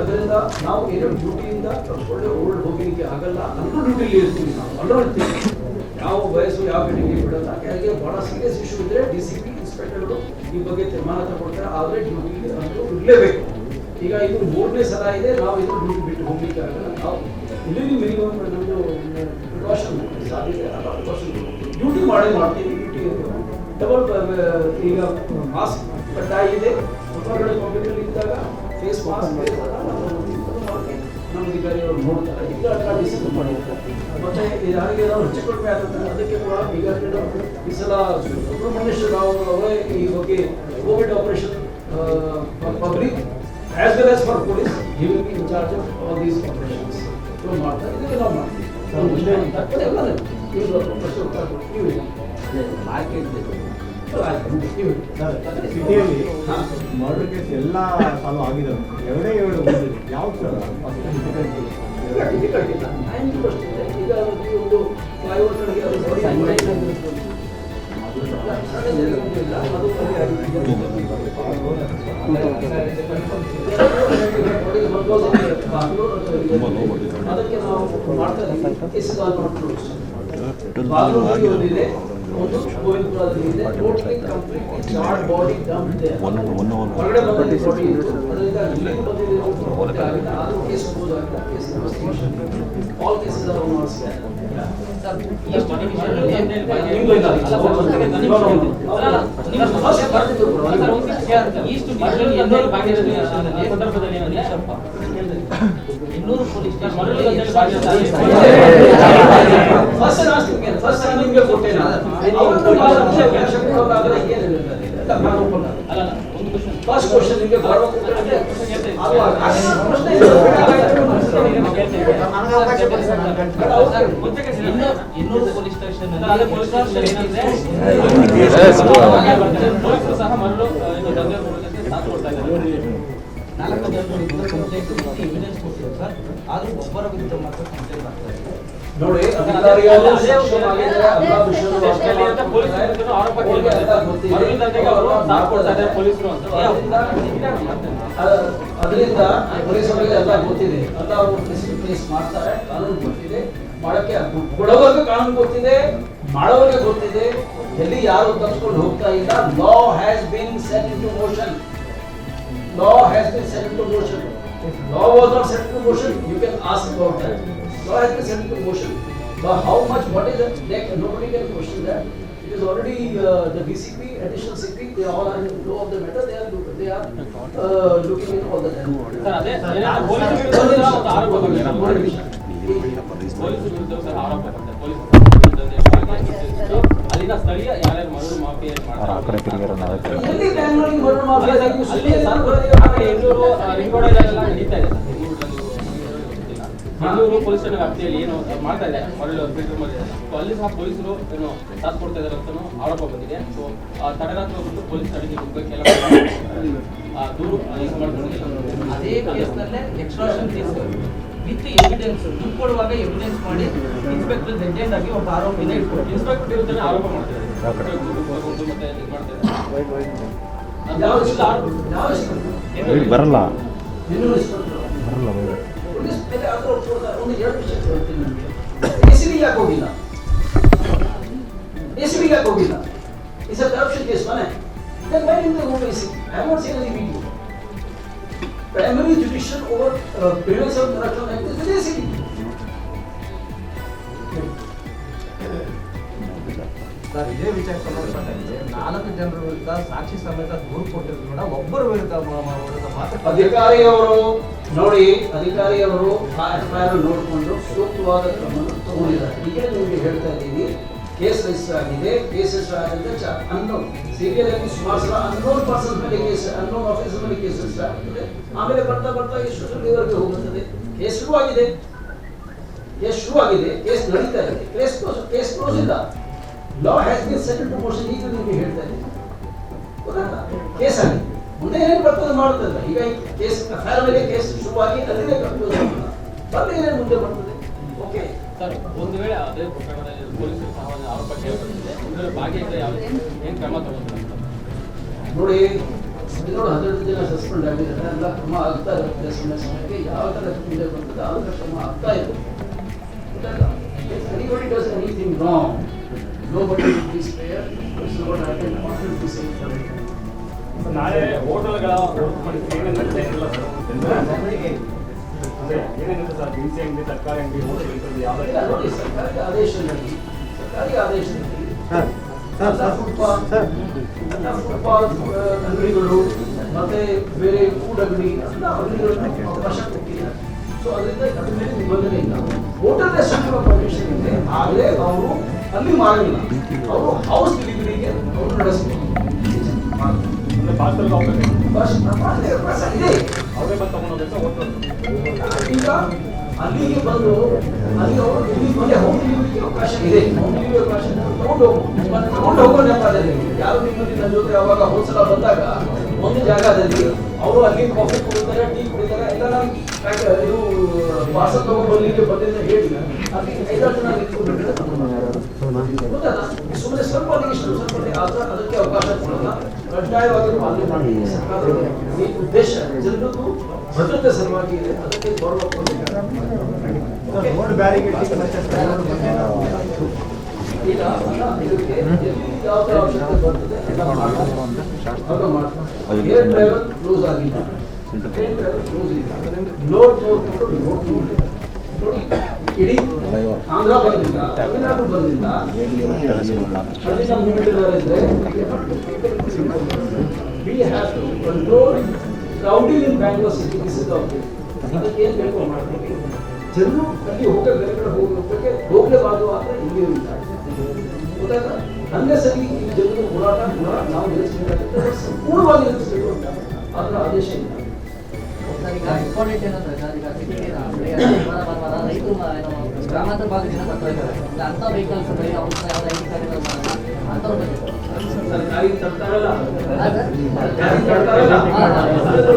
ಅದರಿಂದ ನಾವು ಏನೋ ಡ್ಯೂಟಿಯಿಂದ ಒಳ್ಳೆ ಹೋಗಲಿಕ್ಕೆ ಆಗಲ್ಲ, ಅಂಡರ್ ಡ್ಯೂಟಿಲಿ ಇರ್ತೀವಿ ನಾವು, ಅಂಡರ್ ಇರ್ತೀವಿ. ಯಾವ ವಯಸ್ಸು ಯಾವ ಬೆಳಿಗ್ಗೆ ಬಿಡಲ್ಲ. ಹಾಗೆ ಬಹಳ ಸೀರಿಯಸ್ ಇಶ್ಯೂ ಇದ್ರೆ DCP ಇನ್ಸ್ಪೆಕ್ಟರ್ಗಳು ಈ ಬಗ್ಗೆ ತೀರ್ಮಾನ ತಗೊಳ್ತಾರೆ, ಆದರೆ ಡ್ಯೂಟಿಗೆ ಅಂದರೂ ಇರಲೇಬೇಕು. ಈಗ ಇದು 3ನೇ ಸಲ ಇದೆ, ನಾವು ಇದು ಡ್ಯೂಟಿ ಬಿಟ್ಟು ಹೋಗ್ಲಿಕ್ಕೆ ಆಗಲ್ಲ. ನಾವು ಇಲ್ಲಿ ಮಿನಿಮಮ್ ನಮ್ಮದು ಪ್ರಿಕಾಷನ್ ಸಾಧ್ಯತೆ ಪ್ರಿಕಾಷನ್ ಡ್ಯೂಟಿ ಮಾಡ್ತೀವಿ. ಡ್ಯೂಟಿ ಡಬಲ್ ಈಗ ಮಾಸ್ಕ್ ಕಡ್ಡಾಯ ಇದೆ. ಹೊರಗಡೆ ಪಬ್ಲಿಕಲ್ಲಿ ಇದ್ದಾಗ ಫೇಸ್ ಮಾಸ್ಕ್ ನಮ್ಮ ಅಧಿಕಾರಿಗಳು ನೋಡ್ತಾರೆ. ಈಗ ಡಿಸಿಪ್ಲಿನ್ ಮಾಡಿರ್ತಾರೆ. ಮತ್ತೆ ಯಾರಿಗೆ ನಾವು ಹೆಚ್ಚು ಕಡಿಮೆ ಆಗುತ್ತೆ ಅದಕ್ಕೆ ಕೂಡ ಈಗ ಈ ಸಲ ಸುಬ್ರಹ್ಮಣ್ಯೇಶ್ವರ ರಾವ್ ಅವರೇ ಈ ಬಗ್ಗೆ Covid operation public as well as for police he will be in charge of all these operations ಮಾಡ್ತಾರೆ. ಇದಕ್ಕೆ ನಾವು ಮಾಡ್ತೀವಿ. ಸಿಟಿಯಲ್ಲಿ ಮರ್ಡರ್ ಕೇಸ್ ಎಲ್ಲ ಸಾಲ್ವ್ ಆಗಿದ್ದಾವೆ. 2 ಯಾವ್ದು ಸರ್ ಡಿಫಿಕಲ್ಟ್ ಇಲ್ಲ. ಈಗ ಈ ಒಂದು ಫ್ಲೈಓವರ್ ಕಡೆಗೆ ಅದು ನೋಡಿ ಅದಕ್ಕೆ ನಾವು ಮಾಡ್ತಾ ಇದ್ದೀವಿ. ಬಾಗಲೂರಿಗೆ ಒಂದಿದೆ, ಒಂದು ಗೋವಿಂದಪುರದಲ್ಲಿ ಇದೆ. Totally complete charred body dump ಇದೆ. ಹೊರಗಡೆ ಬಂದಲ್ಲಿ ಬಾಡಿ ಇತ್ತು, ಅದರಿಂದ ಇಲ್ಲಿಗೆ ಬಂದಿದೆ ಆದರೂ ಕೇಸ್ ಹೋಗೋದಾಗಿಲ್ಲ. Case investigation all cases are on our scan. ಇನ್ನೂರು ಪೊಲೀಸ್ ಫಸ್ಟ್ ನಿಮಗೆ ಕೊಟ್ಟೇನ ಫಸ್ಟ್ ಕ್ವಶನ್ ನಿಮಗೆ ಇನ್ನೂರು ಪೊಲೀಸ್ ಸ್ಟೇಷನ್ ಸಹ ಮರಳು ಸಾಥ್ ಕೊಡ್ತಾ ಇದ್ದಾರೆ. 4 ಜನರು ಎವಿಡೆನ್ಸ್ ಕೊಟ್ಟಿದ್ದಾರೆ ಸರ್, ಆದ್ರೂ ಒಬ್ಬರ ವಿರುದ್ಧ ಮಾತ್ರ ಕಂಪ್ಲೇಂಟ್ ಆಗ್ತಾ ಇದೆ. ನೋಡಿ, ಅಧಿಕಾರಿಗಳು ಸೂಕ್ಷ್ಮವಾಗಿದ್ರೆ ಎಲ್ಲ ವಿಷಯಗಳು ಆರೋಪ ಅದರಿಂದ ಪೊಲೀಸರಿಗೆ ಎಲ್ಲ ಗೊತ್ತಿದೆ. ಎಲ್ಲ ಅವರು ಕೇಸ್ ಮಾಡ್ತಾರೆ, ಕಾನೂನು ಗೊತ್ತಿದೆ. ಮಾಡಕ್ಕೆ ಕೊಡೋವರೆಗೂ ಕಾನೂನು ಗೊತ್ತಿದೆ, ಮಾಡೋರಿಗೆ ಗೊತ್ತಿದೆ. ಎಲ್ಲಿ ಯಾರು ತಪ್ಪಿಸ್ಕೊಂಡು ಹೋಗ್ತಾ ಇಲ್ಲ. Law has been set into motion. Law has been set into motion. If law was not set into motion, you can ask about that. Law has been set into motion. But how much, what is it? Nobody can question that. It is already the DCP, additional CP, they all are in the flow of the matter. They are looking into all the sir, ಅದೇ police ವಿರುದ್ಧ ಆರೋಪ ಅಲ್ಲಿನ ಸ್ಥಳೀಯ ಯಾರ್ಯಾರು ಮರಳು mafia ಮಾಡ್ತಾರೆ ನಡೀತಾ ಇದೆ. ಬೆಂಗಳೂರು ಪೊಲೀಸ್ ಸ್ಟೇಷನ್ ವ್ಯಾಪ್ತಿಯಲ್ಲಿ ಏನು ಮಾಡ್ತಾ ಇದೆ ಮರಳು ಫಿಲ್ಟರ್ ಮಾಡಿದ್ದಾರೆ. ಸೊ ಅಲ್ಲಿ ಸಹ ಪೊಲೀಸರು ಏನು ಸಾಥ್ ಕೊಡ್ತಾ ಇದ್ದಾರೆ ಅಂತ ಆರೋಪ ಬಂದಿದೆ. ಸೊ ತಡರಾತ್ರಿ ಬಂದು ಪೊಲೀಸ್ ತಡೆಗೆ ಹೋಗಬೇಕೆಲ್ಲ ದೂರು ಅದೇ ಕೇಸ್ನಲ್ಲೇ ಎಕ್ಸ್ಟ್ರಾಕ್ಷನ್ ಕೇಸ್ ವಿತ್ ಎವಿಡೆನ್ಸ್ ದುಡ್ಡು ಕೊಡುವಾಗ ಎವಿಡೆನ್ಸ್ ಮಾಡಿ ಇನ್ಸ್ಪೆಕ್ಟರ್ ಡೆಡ್ ಆಗಿ ಒಬ್ಬ ಆರೋಪಿನ ಇಟ್ಕೊಂಡು ಇನ್ಸ್ಪೆಕ್ಟರ್ ವಿರುದ್ಧನೇ ಆರೋಪ ಮಾಡ್ತಾರೆ. ಬರಲ್ಲ ಒಂದು 2 ವಿಷಯ ಹೇಳ್ತೀನಿ ನಿಮಗೆ. ACB ಯಾಕೆ ಹೋಗಿಲ್ಲ? ACB ಯಾಕೆ ಹೋಗಿಲ್ಲ? It's a corruption case, man. Then why didn't they go to ACB? I have not seen any video. Primary judicial over prevention of corruption like this is ACB. Sir, ಇದೇ ವಿಚಾರ ಸಂಬಂಧಪಟ್ಟಂತೆ 4 ಜನರ ವಿರುದ್ಧ ಸಾಕ್ಷಿ ಸಮೇತ ದೂರು ಕೊಟ್ಟಿದ್ರು ಕೂಡ ಒಬ್ಬರ ವಿರುದ್ಧ ಮಾತ್ರ ಅಧಿಕಾರಿಯವರು ನೋಡಿ, ಅಧಿಕಾರಿಯವರು FIR ನೋಡಿಕೊಂಡು ಸೂಕ್ತವಾದ ಕ್ರಮವನ್ನು ತಗೊಂಡಿದ್ದಾರೆ. ಈಗ ನಿಮಗೆ ಹೇಳ್ತಾ ಇದ್ದೀನಿ, ಕೇಸ್ ರಿಜಿಸ್ಟರ್ ಆಗಿದೆ. ಕೇಸ್ ರಿಜಿಸ್ಟರ್ ಆಗಿದೆ ಅನ್ನೋನ್ ಸೀರಿಯಲ್ ಆಗಿ ಸುಮಾರು ಸಲ ಅನ್ನೋನ್ ಪರ್ಸನ್ ಮೇಲೆ ಕೇಸ್, ಅನ್ನೋನ್ ಆಫೀಸರ್ ಮೇಲೆ ಕೇಸ್ ರಿಜಿಸ್ಟರ್ ಆಗ್ತದೆ. ಆಮೇಲೆ ಬರ್ತಾ ಬರ್ತಾ ಎಷ್ಟು ಲೆವೆಲ್ಗೆ ಹೋಗುತ್ತದೆ. ಕೇಸ್ ಶುರುವಾಗಿದೆ, ಕೇಸ್ ನಡೀತಾ ಇದೆ. ಕೇಸ್ ಕ್ಲೋಸ್ ಇಲ್ಲ. Law has been set into motion. ಈಗ ನಿಮಗೆ ಹೇಳ್ತಾ ಇದ್ದೀನಿ, ಗೊತ್ತಾಗ್ತಾ ಕೇಸ್ ಆಗಿದೆ. ಮುಂದೆ ಏನೇನು ಬರ್ತದೆ ಮಾಡುತ್ತಲ್ಲ. ಈಗ ಕೇಸ್ FIR ಮೇಲೆ ಕೇಸ್ ಶುರುವಾಗಿ ಅಲ್ಲಿಗೆ ಬರ್ಲಿ ಏನೇನು ಮುಂದೆ ಬರ್ತದೆ. ಓಕೆ ಸರ್, ಒಂದು ವೇಳೆ ಅದೇ ಪ್ರಕರಣದಲ್ಲಿ ಪೊಲೀಸರು ಸಹ ಆರೋಪ ಕೇಳಿಬಂದಿದೆ, ಇದರಲ್ಲಿ ಭಾಗಿಯಾಗಿದ್ದರೆ ಏನು ಕ್ರಮ ತಗೊಳ್ತಾರೆ? ನೋಡಿ, ಇನ್ನೂರ 12 ಜನ ಸಸ್ಪೆಂಡ್ ಆಗಿದ್ದಾರೆ, ಎಲ್ಲ ಕ್ರಮ ಆಗ್ತಾ ಇರುತ್ತೆ. ಸಮಯಕ್ಕೆ ಯಾವ ಥರ ಹಿಂದೆ ಬರ್ತದೆ ಆ ಥರ ಕ್ರಮ ಆಗ್ತಾ ಇದೆ. Anybody does anything wrong, nobody will be spared. This is what I can confidently say for it. ನಾಳೆ ಹೋಟೆಲ್ಗಳ ಹೊರತುಪಡಿಸಿ ಏನೇನಿರುತ್ತೆ ಎಲ್ಲ ಸರ್ ಅದೇ ಏನೇನಿದೆ ಸರ್ ದಿನಸಿ ಅಂಗಡಿ ತರಕಾರಿ ಅಂಗಡಿ ಹೋಟೆಲ್ ಇಂಥದ್ದು ಇಲ್ಲ ಯಾವ್ದು ನೋಡಿ, ಸರ್ಕಾರಿ ಆದೇಶದಲ್ಲಿ ಫುಟ್ಪಾತ್ ಅಂಗಡಿಗಳು ಮತ್ತೆ ಬೇರೆ ಫುಡ್ ಅಂಗಡಿ ಎಲ್ಲ ಅಂಗಡಿಗಳನ್ನು ಅವಕಾಶ ಕೊಟ್ಟಿದ್ದಾರೆ. ಸೊ ಅದರಿಂದ ಅದ್ರ ಮೇಲೆ ನಿಬಂಧನೆ ಇಲ್ಲ. ಹೋಟೆಲ್ ಸ್ವಲ್ಪ ಪರ್ಮಿಷನ್ ಇದೆ, ಆದರೆ ಅವರು ಅಲ್ಲಿ ಮಾರಂಗಿಲ್ಲ, ಅವರು ಹೌಸ್ ಡೆಲಿವರಿಗೆ ಅವರು ನಡೆಸಬೇಕು. ಅಂದ್ರೆ ಪಾರ್ಸಲ್ ಇದೆ. ಅವರೇ ಬಂದು ತಗೊಂಡೋಗ್ಬೇಕು ಹೋಟೆಲ್ ಈಗ ಅಲ್ಲಿಗೆ ಬಂದು ಅಲ್ಲಿ ಅವರು ಇಲ್ಲಿ ಬಂದು ಹೋಮ್ ಡೆಲಿವರಿಗೆ ಅವಕಾಶ ಇದೆ. ಹೋಮ್ ಡೆಲಿವರಿ ಅವಕಾಶ ತಗೊಂಡು ಹೋಗೋ ನೆಪದಲ್ಲಿ ಯಾರು ನಿಮ್ಮಲ್ಲಿ ನನ್ನ ಜೊತೆ ಯಾವಾಗ ಹೋದ್ಸಲ ಬಂದಾಗ ಒಂದು ಜಾಗದಲ್ಲಿ ಅವರು ಅಲ್ಲಿ ಕಾಫಿ ಕುಡಿತಾರೆ, ಟೀ ಕುಡಿತಾರೆ, ಎಲ್ಲ ಇದು ಪಾರ್ಸಲ್ ತಗೊಂಡು ಬರ್ಲಿಕ್ಕೆ ಬಂದಿದ್ದ ಹೇಳಿ ಅಲ್ಲಿ 5-6 ಜನ ನಿಂತ್ಕೊಂಡ್ಬಿಟ್ರೆ ಗೊತ್ತಲ್ಲ. ಸುಮ್ಮನೆ ಸ್ವಲ್ಪ ಇಷ್ಟು ಸ್ವಲ್ಪ ಅದಕ್ಕೆ ಅವಕಾಶ ಕೊಡಲ್ಲ. ಕಡ್ಡಾಯವಾಗಿ ಪಾಲನೆ ಮಾಡಿ ಸರ್ಕಾರದ ಈ ಉದ್ದೇಶ ಜನರದ್ದು ಭದ್ರತೆ ಸಲುವಾಗಿ ಇದೆ, ಅದಕ್ಕೆ ಗೌರವ ಕೊಡಬೇಕು. ರೋಡ್ ಬ್ಯಾರಿಗೇಡ್ ಮತ್ತೆ ಈಗ ಇದಕ್ಕೆ ಯಾವ ಥರ ಅವಶ್ಯಕತೆ ಬರ್ತದೆ ಎಲ್ಲ ಮಾಡ್ತಾರೆ. ಏರ್ ಡ್ರೈವರ್ ಕ್ಲೋಸ್ ಆಗಿಲ್ಲ, ಟ್ರೈನ್ ಡ್ರೈವರ್ ಕ್ಲೋಸ್ ಇಲ್ಲ, ಲೋಡ್ ನೋಡ್ಕೊಂಡು ಲೋಡ್ ನೋಡಿ. ಇಡೀ ಆಂಧ್ರ ಬಂದಿಲ್ಲ, ತಮಿಳುನಾಡು ಬಂದಿಲ್ಲ, ಅಲ್ಲಿ ನಮ್ಮ ಹಿಡಿದಿದ್ದಾರೆ. We have to control crowding in Bangalore city. This is the objective. ಅದಕ್ಕೆ ಏನು ಬೇಕು ಮಾಡ್ತೀವಿ, ಜನರು ಅಲ್ಲಿ ಹೋಗಕ್ಕೆ ಬೇರೆ ಕಡೆ ಹೋಗಲೇಬಾರ್ದು ಆದರೆ ಇಲ್ಲಿ ಗೊತ್ತಾಯ್ತಾ? ಹಂಗೆ ಸರಿ ಈ ಜನರು ಹೋರಾಟ ಕೂಡ ನಾವು ನಿಲ್ಲಿಸಬೇಕಾಗುತ್ತೆ, ಸಂಪೂರ್ಣವಾಗಿ ನಿಲ್ಲಿಸಬೇಕು ಅಂತ ಅದರ ಆದೇಶ ಇಲ್ಲ. ಇಂಪಾರ್ಟೆಂಟ್ ಏನಂದ್ರೆ ಸರ್, ಈಗ ಸಿಟಿಗೆ ರೈತರು ಗ್ರಾಮಾಂತರ ಭಾಗದಿಂದ ಬರ್ತಾ ಇದ್ದಾರೆ. ಅಂಥ ವೆಹಿಕಲ್ಸ್ ಅಂಥವ್ರ ಬಗ್ಗೆ ಸರ್ಕಾರಿ ತರ್ತಾರಲ್ಲ, ಸರ್ಕಾರಿ ತರ್ತಾರಲ್ಲ ಸರ್